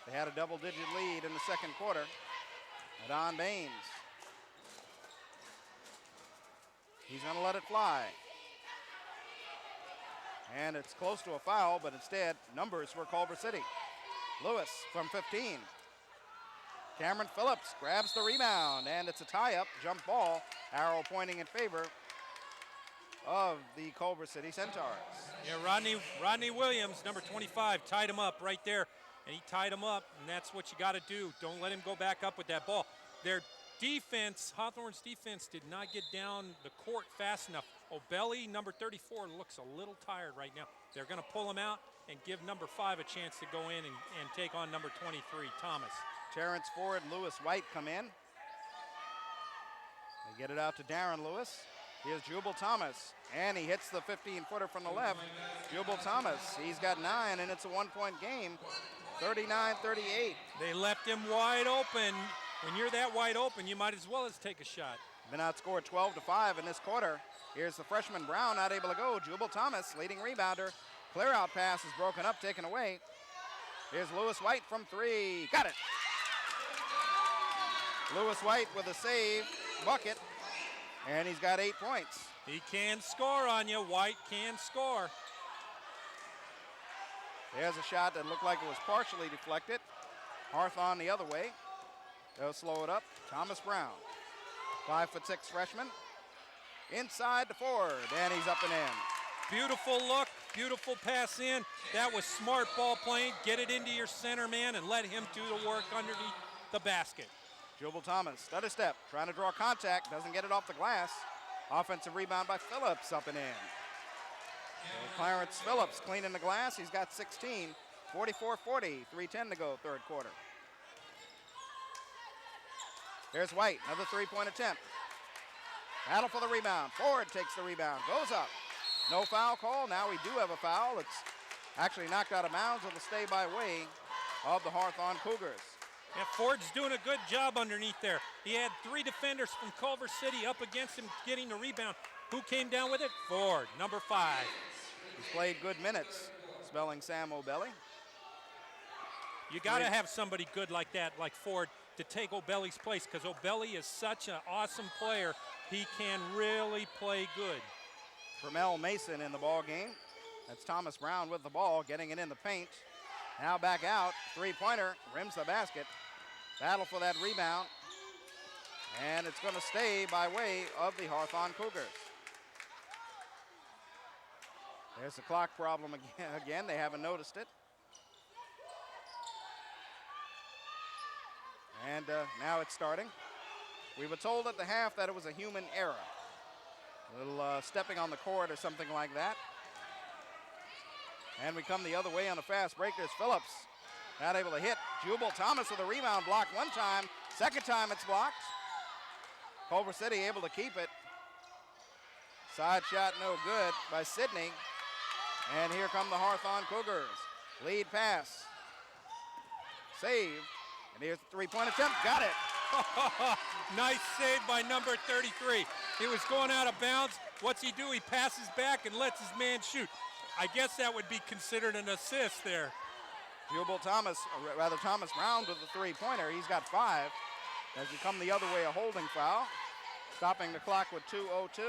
They had a double-digit lead in the second quarter. Adon Baines. He's going to let it fly. And it's close to a foul, but instead, numbers for Culver City. Lewis from 15. Cameron Phillips grabs the rebound, and it's a tie-up, jump ball. Arrow pointing in favor of the Culver City Centaurs. Yeah, Rodney Williams, number 25, tied him up right there. And he tied him up, and that's what you got to do. Don't let him go back up with that ball. Their defense, Hawthorne's defense, did not get down the court fast enough. O'Belly, number 34, looks a little tired right now. They're going to pull him out and give number 5 a chance to go in and take on number 23, Thomas. Terrence Ford and Lewis White come in. They get it out to Darren Lewis. Here's Jubal Thomas, and he hits the 15-footer from the left. Jubal Thomas, he's got 9, and it's a 1-point game, 39-38. They left him wide open. When you're that wide open, you might as well as take a shot. Been outscored 12-5 in this quarter. Here's the freshman Brown, not able to go. Jubal Thomas, leading rebounder. Clear out pass is broken up, taken away. Here's Lewis White from 3. Got it. Lewis White with a save, bucket, and he's got 8 points. He can score on you. White can score. There's a shot that looked like it was partially deflected. Hawthorne the other way. They'll slow it up. Thomas Brown, 5'6" freshman. Inside to Ford, and he's up and in. Beautiful look, beautiful pass in. That was smart ball playing. Get it into your center man and let him do the work underneath the basket. Jubal Thomas, stutter step, trying to draw contact, doesn't get it off the glass. Offensive rebound by Phillips, up and in. So Clarence Phillips cleaning the glass, he's got 16, 44-40, 3:10 to go, third quarter. There's White, another three-point attempt. Battle for the rebound. Ford takes the rebound, goes up. No foul call, now we do have a foul. It's actually knocked out of bounds. It'll stay by way of the Hawthorne Cougars. Yeah, Ford's doing a good job underneath there. He had 3 defenders from Culver City up against him getting the rebound. Who came down with it? Ford, number 5. He's played good minutes, spelling Sam O'Belly. You got to have somebody good like that, like Ford, to take O'Belly's place, because O'Belly is such an awesome player. He can really play good. Tremel Mason in the ball game. That's Thomas Brown with the ball, getting it in the paint. Now back out, three-pointer, rims the basket. Battle for that rebound. And it's going to stay by way of the Hawthorne Cougars. There's the clock problem again. They haven't noticed it. And now it's starting. We were told at the half that it was a human error. A little stepping on the court or something like that. And we come the other way on a fast break. There's Phillips, not able to hit. Jubal Thomas with a rebound, blocked one time. Second time it's blocked. Culver City able to keep it. Side shot no good by Sidney. And here come the Hawthorne Cougars. Lead pass. Saved. And here's the three-point attempt. Got it. Nice save by number 33. He was going out of bounds. What's he do? He passes back and lets his man shoot. I guess that would be considered an assist there. Jubal Thomas, or rather Thomas Brown with the three-pointer. He's got 5. As we come the other way, a holding foul. Stopping the clock with 2:02.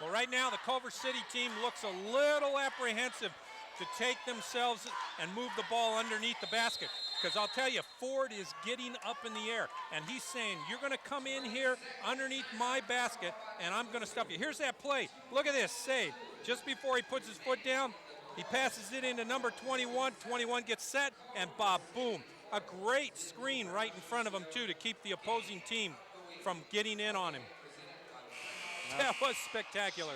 Well, right now the Culver City team looks a little apprehensive to take themselves and move the ball underneath the basket. Because I'll tell you, Ford is getting up in the air, and he's saying, you're going to come in here underneath my basket, and I'm going to stop you. Here's that play. Look at this save. Just before he puts his foot down, he passes it into number 21. 21 gets set, and bob, boom. A great screen right in front of him, too, to keep the opposing team from getting in on him. That was spectacular.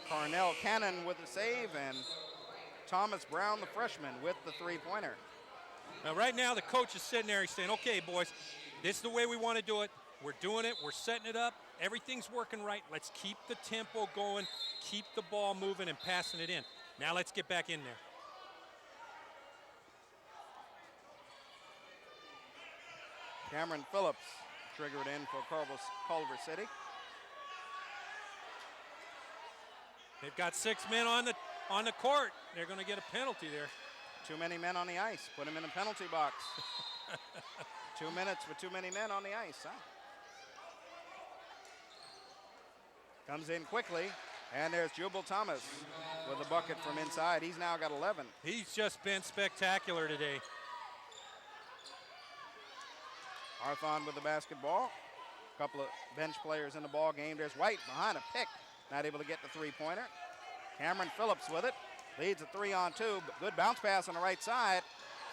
Carnell Cannon with the save, and Thomas Brown, the freshman, with the three-pointer. Now, right now, the coach is sitting there. He's saying, okay, boys, this is the way we want to do it. We're doing it. We're setting it up. Everything's working right. Let's keep the tempo going, keep the ball moving and passing it in. Now let's get back in there. Cameron Phillips triggered in for Culver City. They've got 6 men on the court. They're going to get a penalty there. Too many men on the ice. Put him in a penalty box. 2 minutes with too many men on the ice, huh? Comes in quickly, and there's Jubal Thomas with a bucket from inside. He's now got 11. He's just been spectacular today. Hawthorne with the basketball. A couple of bench players in the ball game. There's White behind a pick, not able to get the three-pointer. Cameron Phillips with it, leads a 3-on-2. Good bounce pass on the right side.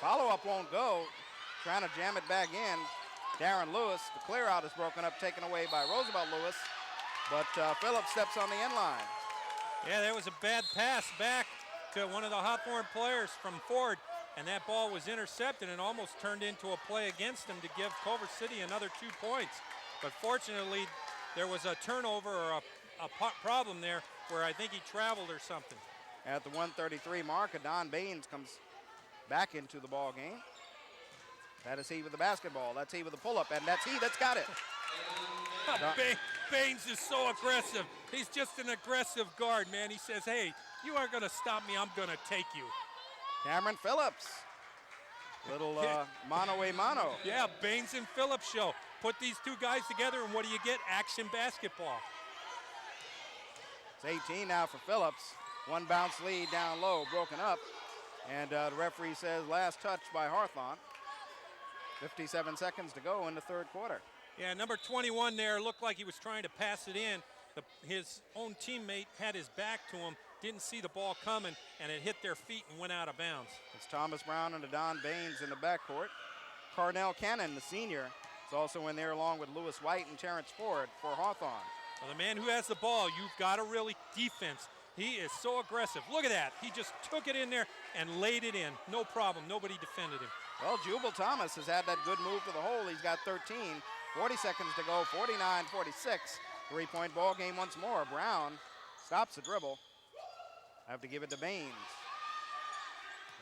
Follow-up won't go. Trying to jam it back in. Darren Lewis, the clear out is broken up, taken away by Roosevelt Lewis, but Phillips steps on the end line. Yeah, there was a bad pass back to one of the Hawthorne players from Ford, and that ball was intercepted and almost turned into a play against him to give Culver City another 2 points. But fortunately, there was a turnover or a problem there where I think he traveled or something. At the 1:33 mark, Adon Baines comes back into the ball game. That is he with the basketball. That's he with the pull-up, and that's he that's got it. Baines is so aggressive. He's just an aggressive guard, man. He says, hey, you aren't going to stop me. I'm going to take you. Cameron Phillips. Little mano-a-mano. Yeah, Baines and Phillips show. Put these two guys together, and what do you get? Action basketball. It's 18 now for Phillips. One bounce lead down low, broken up. And the referee says last touch by Hawthorne. 57 seconds to go in the third quarter. Yeah, number 21 there looked like he was trying to pass it in. His own teammate had his back to him, didn't see the ball coming, and it hit their feet and went out of bounds. It's Thomas Brown and Adon Baines in the backcourt. Carnell Cannon, the senior, is also in there along with Lewis White and Terrence Ford for Hawthorne. Well, the man who has the ball, you've got to really defense. He is so aggressive. Look at that. He just took it in there and laid it in. No problem. Nobody defended him. Well, Jubal Thomas has had that good move to the hole. He's got 13. 40 seconds to go, 49-46. Three-point ball game once more. Brown stops the dribble. Have to give it to Baines.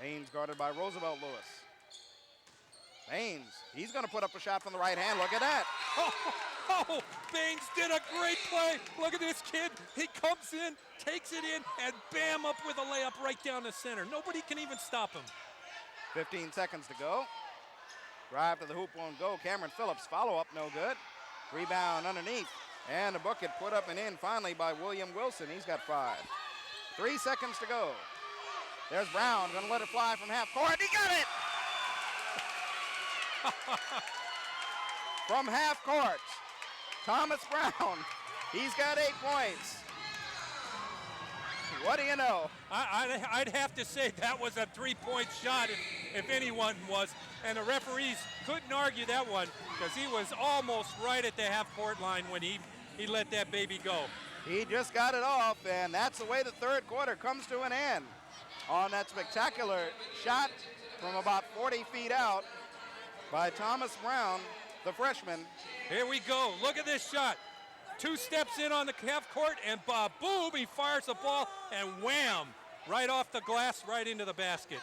Baines guarded by Roosevelt Lewis. Baines, he's going to put up a shot from the right hand. Look at that. Oh, Baines did a great play. Look at this kid. He comes in, takes it in, and bam, up with a layup right down the center. Nobody can even stop him. 15 seconds to go. Drive to the hoop won't go. Cameron Phillips, follow-up, no good. Rebound underneath. And a bucket put up and in finally by William Wilson. He's got 5. 3 seconds to go. There's Brown, gonna let it fly from half court. He got it! From half court, Thomas Brown. He's got 8 points. What do you know? I'd have to say that was a three-point shot if anyone was. And the referees couldn't argue that one because he was almost right at the half-court line when he let that baby go. He just got it off, and that's the way the third quarter comes to an end. On that spectacular shot from about 40 feet out by Thomas Brown, the freshman. Here we go. Look at this shot. 2 steps in on the half court, and boom, he fires the ball, and wham, right off the glass, right into the basket.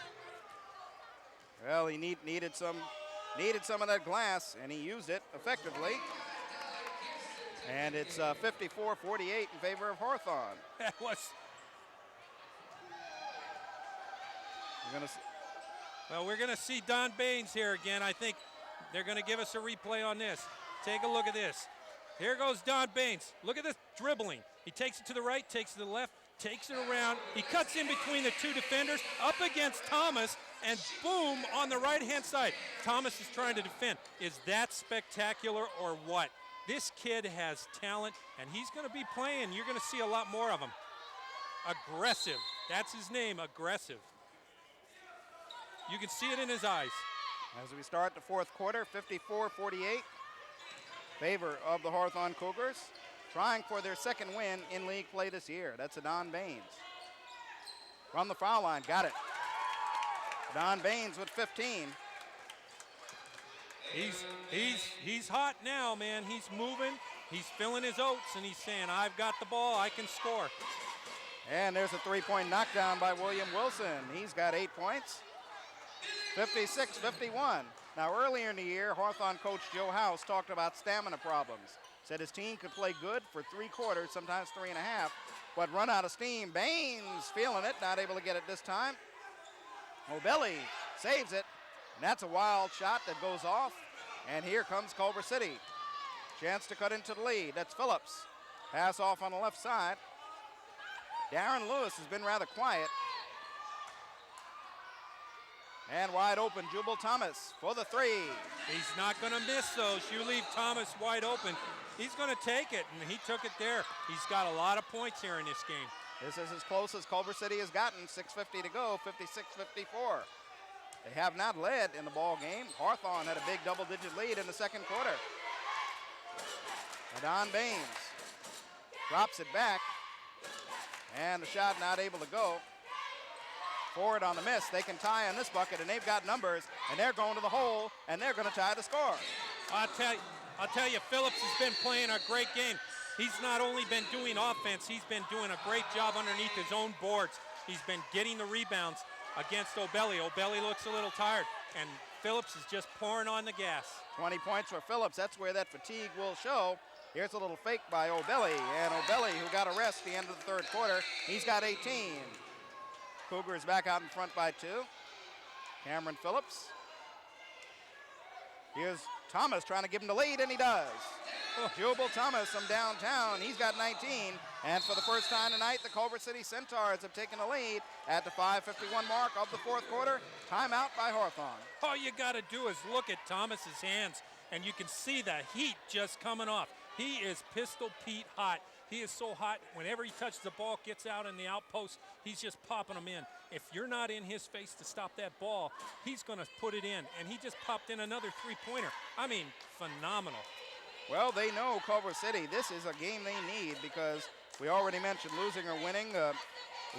Well, he needed some of that glass, and he used it effectively. And it's 54-48 in favor of Hawthorne. That was. We're gonna see Don Baines here again. I think they're gonna give us a replay on this. Take a look at this. Here goes Don Baines. Look at this dribbling. He takes it to the right, takes it to the left, takes it around. He cuts in between the 2 defenders, up against Thomas, and boom, on the right-hand side. Thomas is trying to defend. Is that spectacular or what? This kid has talent, and he's going to be playing. You're going to see a lot more of him. Aggressive. That's his name, aggressive. You can see it in his eyes. As we start the fourth quarter, 54-48. Favor of the Hawthorne Cougars, trying for their second win in league play this year. That's Adon Baines. From the foul line, got it. Adon Baines with 15. He's hot now, man. He's moving, he's filling his oats, and he's saying, I've got the ball, I can score. And there's a three-point knockdown by William Wilson. He's got 8 points. 56-51. Now, earlier in the year, Hawthorne coach Joe House talked about stamina problems. Said his team could play good for 3 quarters, sometimes 3.5, but run out of steam. Baines feeling it, not able to get it this time. Beverly saves it, and that's a wild shot that goes off. And here comes Culver City. Chance to cut into the lead. That's Phillips. Pass off on the left side. Darren Lewis has been rather quiet. And wide open, Jubal Thomas for the three. He's not going to miss those. You leave Thomas wide open, he's going to take it, and he took it there. He's got a lot of points here in this game. This is as close as Culver City has gotten. 6:50 to go, 56-54. They have not led in the ball game. Hawthorne had a big double-digit lead in the second quarter. Adon Baines drops it back, and the shot not able to go. Forward on the miss. They can tie on this bucket, and they've got numbers, and they're going to the hole, and they're going to tie the score. I'll tell you, Phillips has been playing a great game. He's not only been doing offense, he's been doing a great job underneath his own boards. He's been getting the rebounds against O'Belly. O'Belly looks a little tired, and Phillips is just pouring on the gas. 20 points for Phillips. That's where that fatigue will show. Here's a little fake by O'Belly, and O'Belly, who got a rest at the end of the third quarter, he's got 18. Cougars back out in front by 2. Cameron Phillips. Here's Thomas trying to give him the lead, and he does. Jubal Thomas from downtown, he's got 19. And for the first time tonight, the Culver City Centaurs have taken the lead at the 5:51 mark of the fourth quarter. Timeout by Hawthorne. All you got to do is look at Thomas's hands, and you can see the heat just coming off. He is Pistol Pete hot. He is so hot. Whenever he touches the ball, gets out in the outpost, he's just popping them in. If you're not in his face to stop that ball, he's going to put it in. And he just popped in another three-pointer. I mean, phenomenal. Well, they know Culver City, this is a game they need because we already mentioned LEUZINGER winning.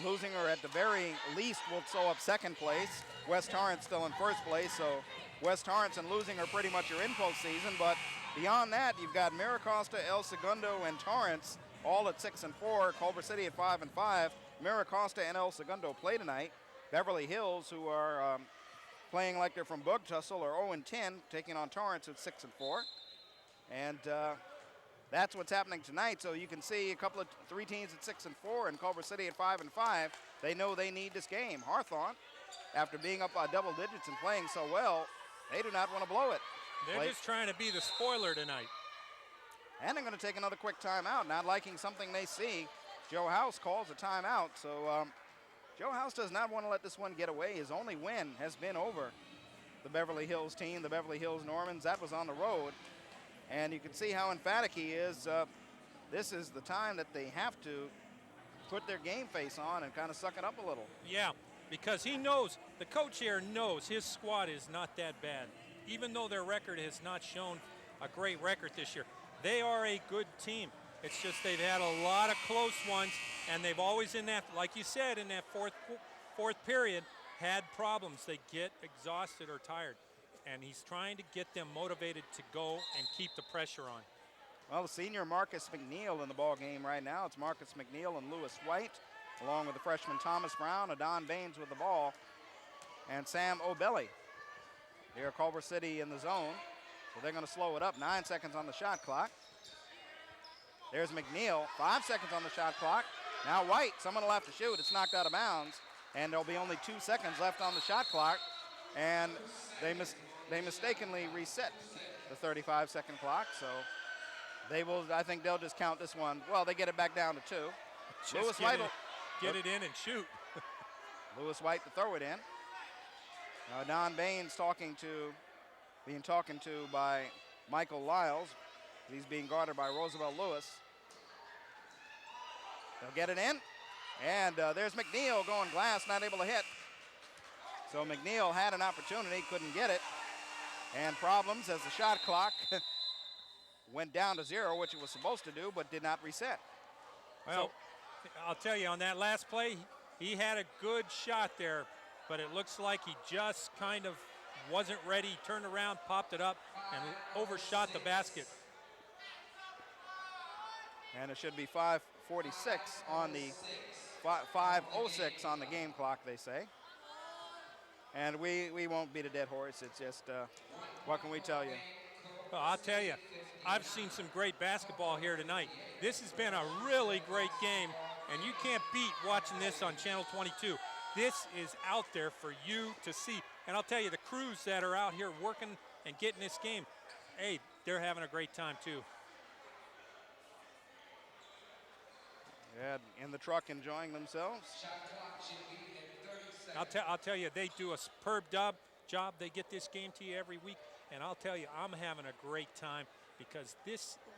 LEUZINGER at the very least will sew up second place. West Torrance still in first place, so West Torrance and LEUZINGER pretty much are in postseason. But beyond that, you've got Miracosta, El Segundo, and Torrance all at 6-4. Culver City at 5-5. Miracosta and El Segundo play tonight. Beverly Hills, who are playing like they're from Bug Tussle, are 0-10, taking on Torrance at 6-4. And that's what's happening tonight. So you can see three teams at 6-4 and Culver City at 5-5. They know they need this game. Hawthorne, after being up by double digits and playing so well, they do not want to blow it. They're just trying to be the spoiler tonight. And they're going to take another quick timeout, not liking something they see. Joe House calls a timeout. So Joe House does not want to let this one get away. His only win has been over the Beverly Hills team, the Beverly Hills Normans. That was on the road. And you can see how emphatic he is. This is the time that they have to put their game face on and kind of suck it up a little. Yeah, because he knows, the coach here knows his squad is not that bad. Even though their record has not shown a great record this year, they are a good team. It's just they've had a lot of close ones, and they've always in that, like you said, in that fourth period, had problems. They get exhausted or tired. And he's trying to get them motivated to go and keep the pressure on. Well, the senior Marcus McNeil in the ball game right now. It's Marcus McNeil and Lewis White, along with the freshman Thomas Brown, Adon Baines with the ball, and Sam O'Belly. Here, Culver City in the zone, so they're going to slow it up. 9 seconds on the shot clock. There's McNeil, 5 seconds on the shot clock. Now White, someone will have to shoot. It's knocked out of bounds, and there'll be only 2 seconds left on the shot clock, and they mistakenly reset the 35-second clock, so I think they'll just count this one. Well, they get it back down to 2. Lewis White will get it in and shoot. Lewis White to throw it in. Now Don Baines being talked to by Michael Lyles. He's being guarded by Roosevelt Lewis. They'll get it in, and there's McNeil going glass, not able to hit. So McNeil had an opportunity, couldn't get it. And problems as the shot clock went down to 0, which it was supposed to do, but did not reset. Well, I'll tell you, on that last play, he had a good shot there, but it looks like he just kind of wasn't ready. He turned around, popped it up, and overshot the basket. And it should be 5:46 on the 5:06 on the game clock, they say. And we won't beat a dead horse. It's just, what can we tell you? Well, I'll tell you, I've seen some great basketball here tonight. This has been a really great game, and you can't beat watching this on Channel 22. This is out there for you to see. And I'll tell you, the crews that are out here working and getting this game, hey, they're having a great time too. Yeah, in the truck enjoying themselves. I'll tell you, they do a superb job. They get this game to you every week, and I'll tell you, I'm having a great time because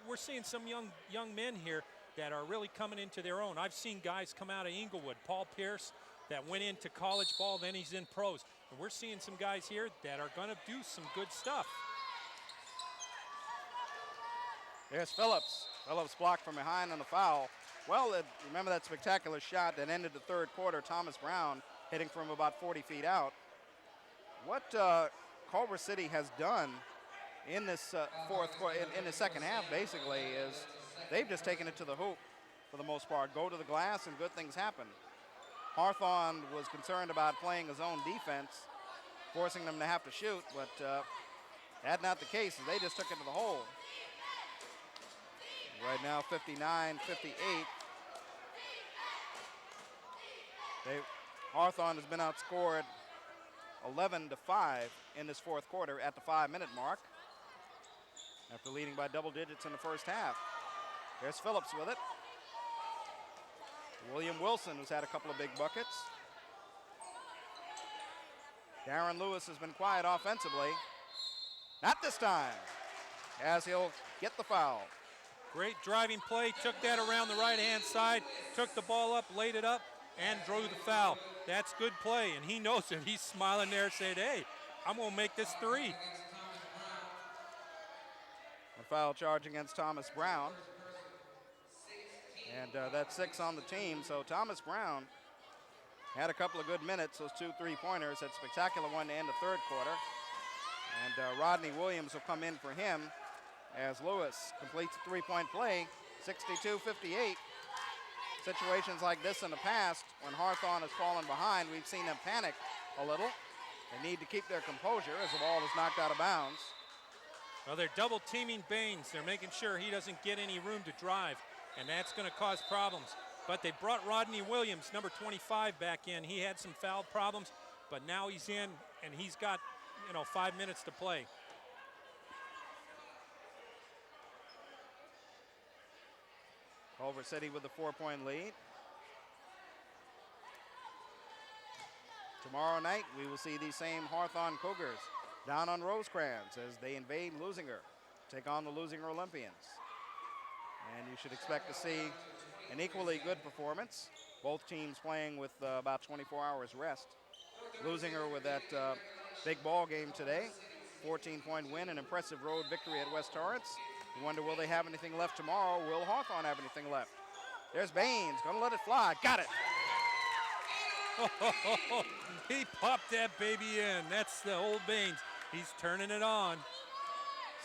we're seeing some young men here that are really coming into their own. I've seen guys come out of Inglewood, Paul Pierce, that went into college ball, then he's in pros. And we're seeing some guys here that are going to do some good stuff. There's Phillips. Phillips blocked from behind on the foul. Well, remember that spectacular shot that ended the third quarter, Thomas Brown hitting from about 40 feet out. What Culver City has done in this in the second half, basically, is they've just taken it to the hoop for the most part. Go to the glass and good things happen. Hawthorne was concerned about playing his own defense, forcing them to have to shoot, but that's not the case. They just took it to the hole. Right now, 59-58. Hawthorne has been outscored 11-5 in this fourth quarter at the 5-minute mark, after leading by double digits in the first half. There's Phillips with it. William Wilson, who's had a couple of big buckets. Darren Lewis has been quiet offensively. Not this time, as he'll get the foul. Great driving play, took that around the right-hand side, took the ball up, laid it up, and drew the foul. That's good play, and he knows it. He's smiling there saying, hey, I'm going to make this three. A foul charge against Thomas Brown. And that's 6 on the team. So Thomas Brown had a couple of good minutes, those 2 3-pointers. That spectacular one to end the third quarter. And Rodney Williams will come in for him as Lewis completes a 3-point play, 62-58. Situations like this in the past, when Hawthorne has fallen behind, we've seen them panic a little. They need to keep their composure as the ball is knocked out of bounds. Well, they're double teaming Baines. They're making sure he doesn't get any room to drive, and that's going to cause problems. But they brought Rodney Williams, number 25, back in. He had some foul problems, but now he's in, and he's got, 5 minutes to play. Culver City with the 4-point lead. Tomorrow night, we will see these same Hawthorne Cougars down on Rosecrans as they invade Leuzinger, take on the Leuzinger Olympians. And you should expect to see an equally good performance. Both teams playing with about 24 hours rest. Leuzinger with that big ball game today. 14-point win, an impressive road victory at West Torrance. You wonder, will they have anything left tomorrow? Will Hawthorne have anything left? There's Baines, gonna let it fly. Got it. He popped that baby in. That's the old Baines. He's turning it on.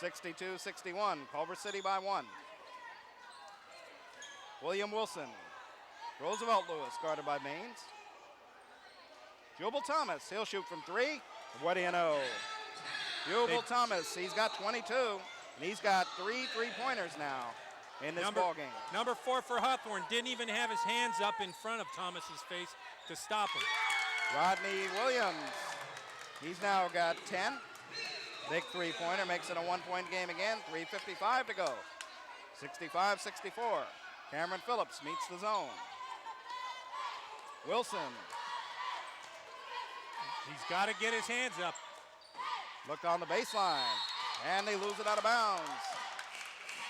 62-61, Culver City by 1. William Wilson, Roosevelt Lewis, guarded by Baines. Jubal Thomas, he'll shoot from 3. What do you know? Jubal Thomas, he's got 22, and he's got 3 3-pointers now in this ball game. Number 4 for Hawthorne didn't even have his hands up in front of Thomas's face to stop him. Rodney Williams, he's now got 10. Big 3-pointer, makes it a 1-point game again. 3:55 to go. 65-64. Cameron Phillips meets the zone. Wilson. He's got to get his hands up. Looked on the baseline, and they lose it out of bounds.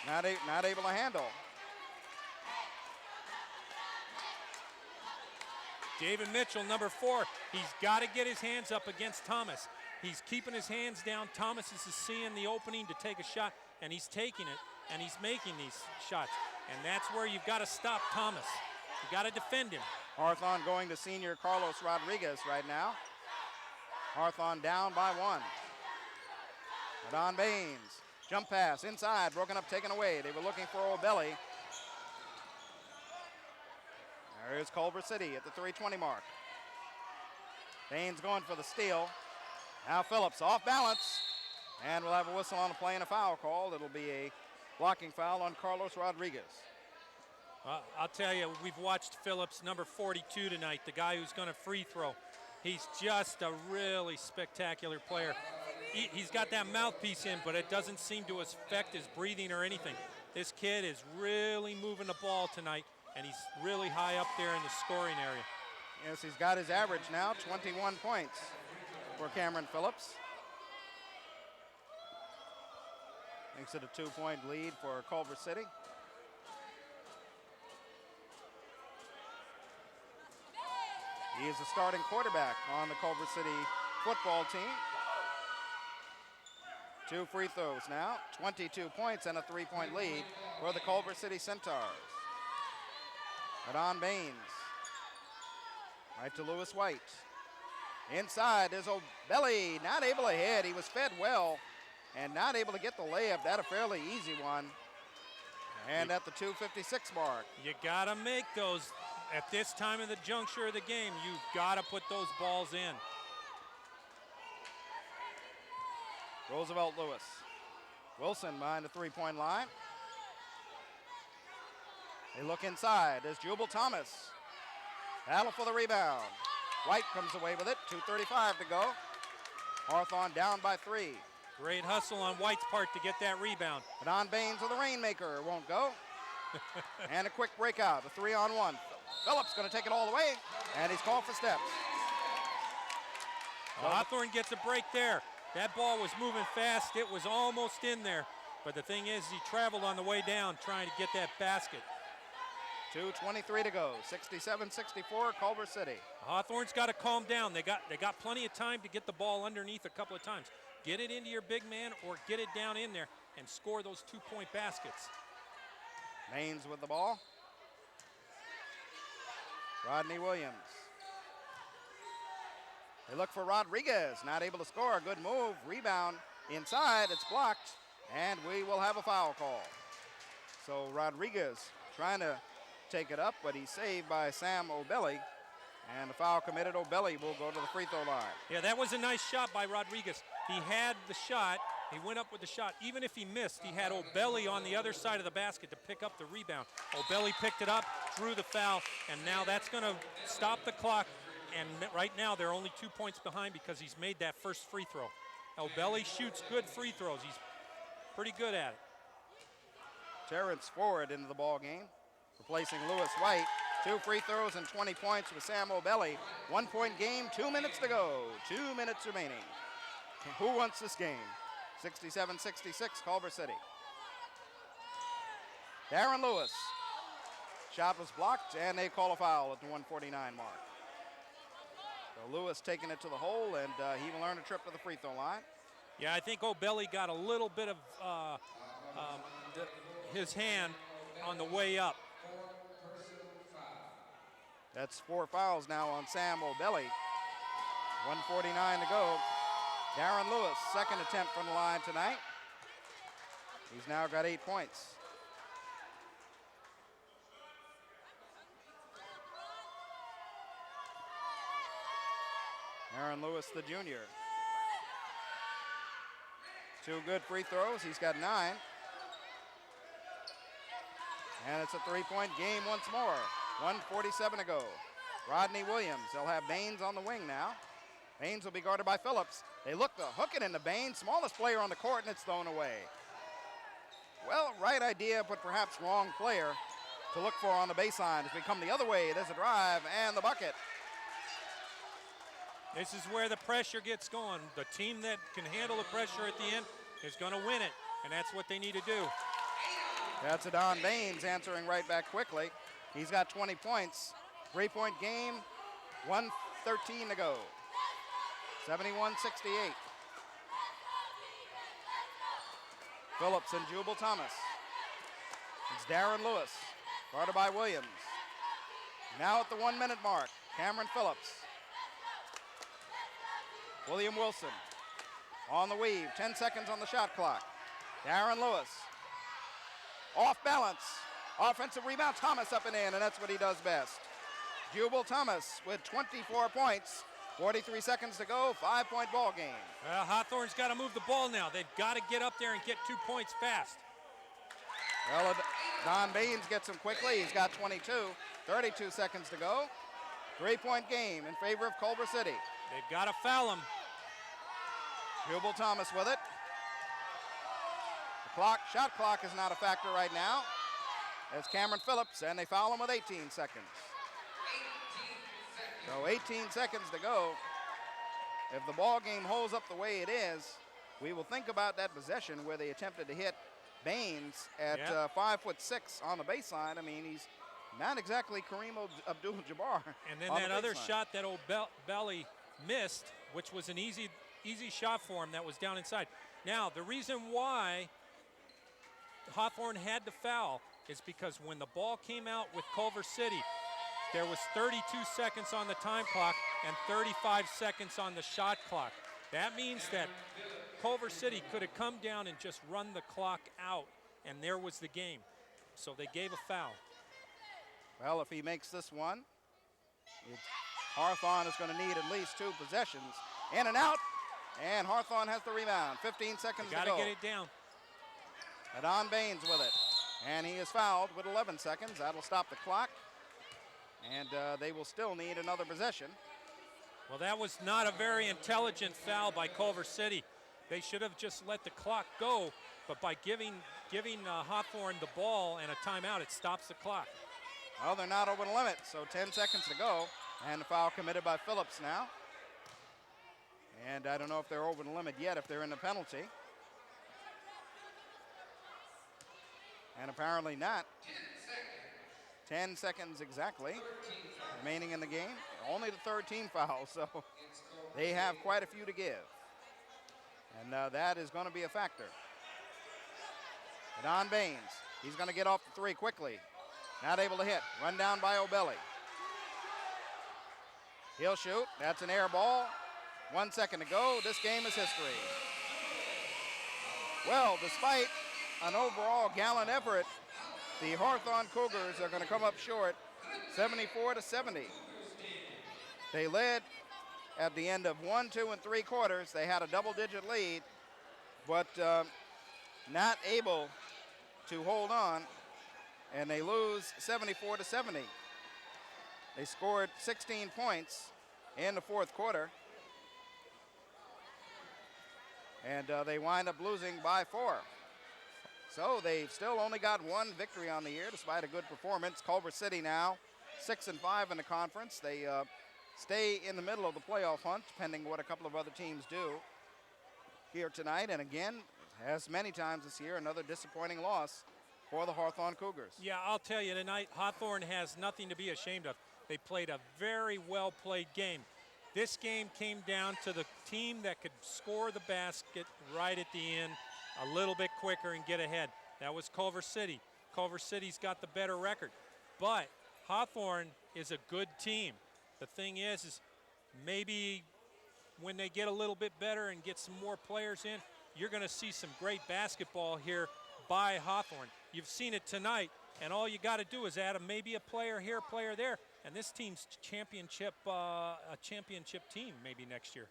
Not able to handle. David Mitchell, number 4, he's got to get his hands up against Thomas. He's keeping his hands down. Thomas is seeing the opening to take a shot, and he's taking it, and he's making these shots. And that's where you've got to stop Thomas. You got to defend him. Hawthorne going to senior Carlos Rodriguez right now. Hawthorne down by 1. Don Baines, jump pass inside, broken up, taken away. They were looking for O'Belly. There's Culver City at the 3:20 mark. Baines going for the steal. Now Phillips off balance, and we'll have a whistle on the play and a foul called. It'll be a blocking foul on Carlos Rodriguez. I'll tell you, we've watched Phillips, number 42 tonight, the guy who's going to free throw. He's just a really spectacular player. He's got that mouthpiece in, but it doesn't seem to affect his breathing or anything. This kid is really moving the ball tonight, and he's really high up there in the scoring area. Yes, he's got his average now, 21 points for Cameron Phillips. Makes it a 2-point lead for Culver City. He is the starting quarterback on the Culver City football team. 2 free throws now, 22 points and a 3-point lead for the Culver City Centaurs. Adon Baines, right to Lewis White. Inside is O'Belly, not able to hit. He was fed well and not able to get the layup. That a fairly easy one. And at the 2:56 mark. You got to make those. At this time of the juncture of the game, you've got to put those balls in. Roosevelt Lewis. Wilson behind the 3-point line. They look inside. There's Jubal Thomas. Battle for the rebound. White comes away with it. 2:35 to go. Hawthorne down by 3. Great hustle on White's part to get that rebound. Adon Baines with the Rainmaker won't go. And a quick breakout, a 3-on-1. Phillips going to take it all the way, and he's called for steps. Hawthorne gets a break there. That ball was moving fast. It was almost in there. But the thing is, he traveled on the way down trying to get that basket. 2:23 to go, 67-64, Culver City. Hawthorne's got to calm down. They got plenty of time to get the ball underneath a couple of times. Get it into your big man or get it down in there and score those 2-point baskets. Baines with the ball. Rodney Williams. They look for Rodriguez, not able to score. Good move, rebound inside, it's blocked, and we will have a foul call. So Rodriguez trying to take it up, but he's saved by Sam O'Belly, and the foul committed. O'Belly will go to the free throw line. Yeah, that was a nice shot by Rodriguez. He had the shot, he went up with the shot. Even if he missed, he had O'Belly on the other side of the basket to pick up the rebound. O'Belly picked it up, drew the foul, and now that's going to stop the clock. And right now they're only 2 points behind because he's made that first free throw. O'Belly shoots good free throws. He's pretty good at it. Torrance forward into the ball game, replacing Lewis White. 2 free throws and 20 points with Sam O'Belly. 1-point game, 2 minutes to go. 2 minutes remaining. Who wants this game? 67-66, Culver City. Darren Lewis. Shot was blocked, and they call a foul at the 1:49 mark. So Lewis taking it to the hole, and he will earn a trip to the free throw line. Yeah, I think O'Belly got a little bit of his hand on the way up. That's 4 fouls now on Sam O'Belly. 1:49 to go. Darren Lewis, second attempt from the line tonight. He's now got 8 points. Darren Lewis, the junior. 2 good free throws. He's got 9. And it's a 3-point game once more. 1:47 to go. Rodney Williams. They'll have Baines on the wing now. Baines will be guarded by Phillips. They look to hook it into Baines, smallest player on the court, and it's thrown away. Well, right idea, but perhaps wrong player to look for on the baseline as we come the other way. There's a drive and the bucket. This is where the pressure gets going. The team that can handle the pressure at the end is going to win it, and that's what they need to do. That's Adon Baines answering right back quickly. He's got 20 points. 3-point game, 1:13 to go. 71-68. Phillips and Jubal Thomas. It's Darren Lewis, guarded by Williams. Now at the 1-minute mark, Cameron Phillips. William Wilson on the weave, 10 seconds on the shot clock. Darren Lewis, off balance. Offensive rebound, Thomas up and in, and that's what he does best. Jubal Thomas with 24 points. 43 seconds to go, 5-point ball game. Well, Hawthorne's got to move the ball now. They've got to get up there and get 2 points fast. Well, Don Baines gets him quickly. He's got 22, 32 seconds to go. 3-point game in favor of Culver City. They've got to foul him. Jubal Thomas with it. The shot clock is not a factor right now. It's Cameron Phillips, and they foul him with 18 seconds. So 18 seconds to go. If the ball game holds up the way it is, we will think about that possession where they attempted to hit Baines at 5'6" on the baseline. I mean, he's not exactly Kareem Abdul-Jabbar. And then that other shot that old Belly missed, which was an easy shot for him that was down inside. Now, the reason why Hawthorne had to foul is because when the ball came out with Culver City, there was 32 seconds on the time clock and 35 seconds on the shot clock. That means that Culver City could have come down and just run the clock out, and there was the game. So they gave a foul. Well, if he makes this one, Hawthorne is going to need at least 2 possessions. In and out, and Hawthorne has the rebound. 15 seconds to go. Got to get it down. Adon Baines with it, and he is fouled with 11 seconds. That'll stop the clock, and they will still need another possession. Well, that was not a very intelligent foul by Culver City. They should have just let the clock go, but by giving Hawthorne the ball and a timeout, it stops the clock. Well, they're not over the limit, so 10 seconds to go, and the foul committed by Phillips now. And I don't know if they're over the limit yet, if they're in the penalty. And apparently not. 10 seconds exactly remaining in the game. Only the third team foul, so they have quite a few to give. And that is going to be a factor. Adon Baines, he's going to get off the 3 quickly. Not able to hit. Run down by O'Belly. He'll shoot. That's an air ball. 1 second to go. This game is history. Well, despite an overall gallant effort, the Hawthorne Cougars are going to come up short, 74-70. They led at the end of 1, 2, and 3 quarters. They had a double-digit lead, but not able to hold on, and they lose 74-70. They scored 16 points in the 4th quarter, and they wind up losing by 4. So they've still only got 1 victory on the year, despite a good performance. Culver City now 6-5 in the conference. They stay in the middle of the playoff hunt, depending what a couple of other teams do here tonight. And again, as many times this year, another disappointing loss for the Hawthorne Cougars. Yeah, I'll tell you tonight, Hawthorne has nothing to be ashamed of. They played a very well-played game. This game came down to the team that could score the basket right at the end a little bit quicker and get ahead. That was Culver City. Culver City's got the better record. But Hawthorne is a good team. The thing is maybe when they get a little bit better and get some more players in, you're going to see some great basketball here by Hawthorne. You've seen it tonight, and all you got to do is add maybe a player here, a player there, and this team's a championship team maybe next year.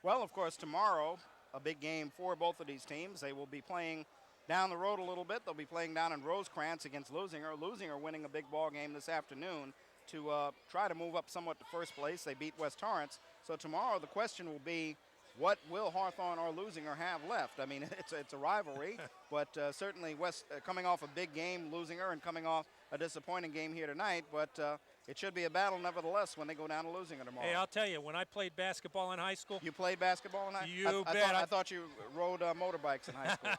Well, of course, tomorrow, a big game for both of these teams. They will be playing down the road a little bit. They'll be playing down in Rosecrans against LEUZINGER. LEUZINGER winning a big ball game this afternoon to try to move up somewhat to first place. They beat West Torrance. So tomorrow the question will be, what will Hawthorne or LEUZINGER have left? I mean, it's a rivalry, but certainly West coming off a big game, LEUZINGER, and coming off a disappointing game here tonight. But it should be a battle nevertheless when they go down to LEUZINGER tomorrow. Hey, I'll tell you, when I played basketball in high school. You played basketball in high school? You bet. I thought you rode motorbikes in high school.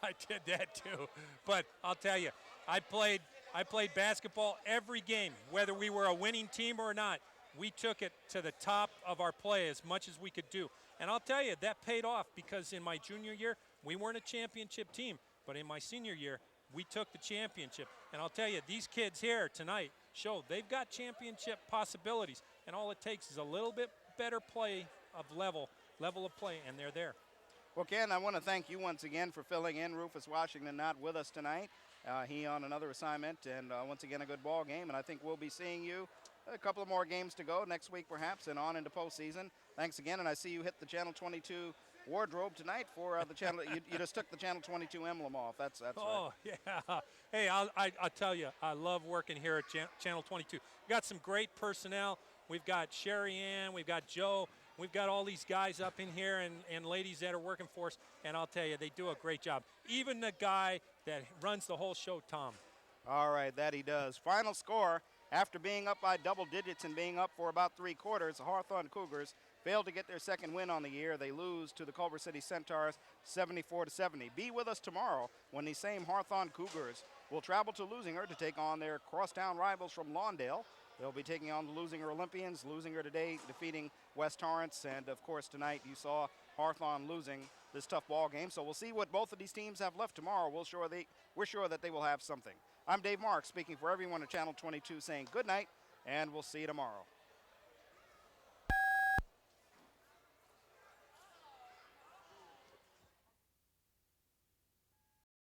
I did that too. But I'll tell you, I played basketball every game, whether we were a winning team or not. We took it to the top of our play as much as we could do. And I'll tell you, that paid off because in my junior year, we weren't a championship team. But in my senior year, we took the championship. And I'll tell you, these kids here tonight show they've got championship possibilities. And all it takes is a little bit better play of level of play, and they're there. Well, Ken, I want to thank you once again for filling in. Rufus Washington not with us tonight. He on another assignment, and once again a good ball game. And I think we'll be seeing you a couple of more games to go next week perhaps and on into postseason. Thanks again, and I see you hit the Channel 22 wardrobe tonight for the channel. You just took the Channel 22 emblem off. That's oh, right. Yeah. Hey, I'll tell you, I love working here at Channel 22. We've got some great personnel. We've got Sherry Ann, we've got Joe, we've got all these guys up in here and ladies that are working for us, and I'll tell you, they do a great job. Even the guy that runs the whole show, Tom. All right, that he does. Final score, After being up by double digits and being up for about 3 quarters, the Hawthorne Cougars failed to get their second win on the year. They lose to the Culver City Centaurs 74-70. Be with us tomorrow when these same Hawthorne Cougars will travel to Leuzinger to take on their crosstown rivals from Lawndale. They'll be taking on the Leuzinger Olympians. Leuzinger today defeating West Torrance, and of course tonight you saw Hawthorne losing this tough ball game. So we'll see what both of these teams have left tomorrow. We're sure that they will have something. I'm Dave Marks speaking for everyone at Channel 22 saying good night, and we'll see you tomorrow.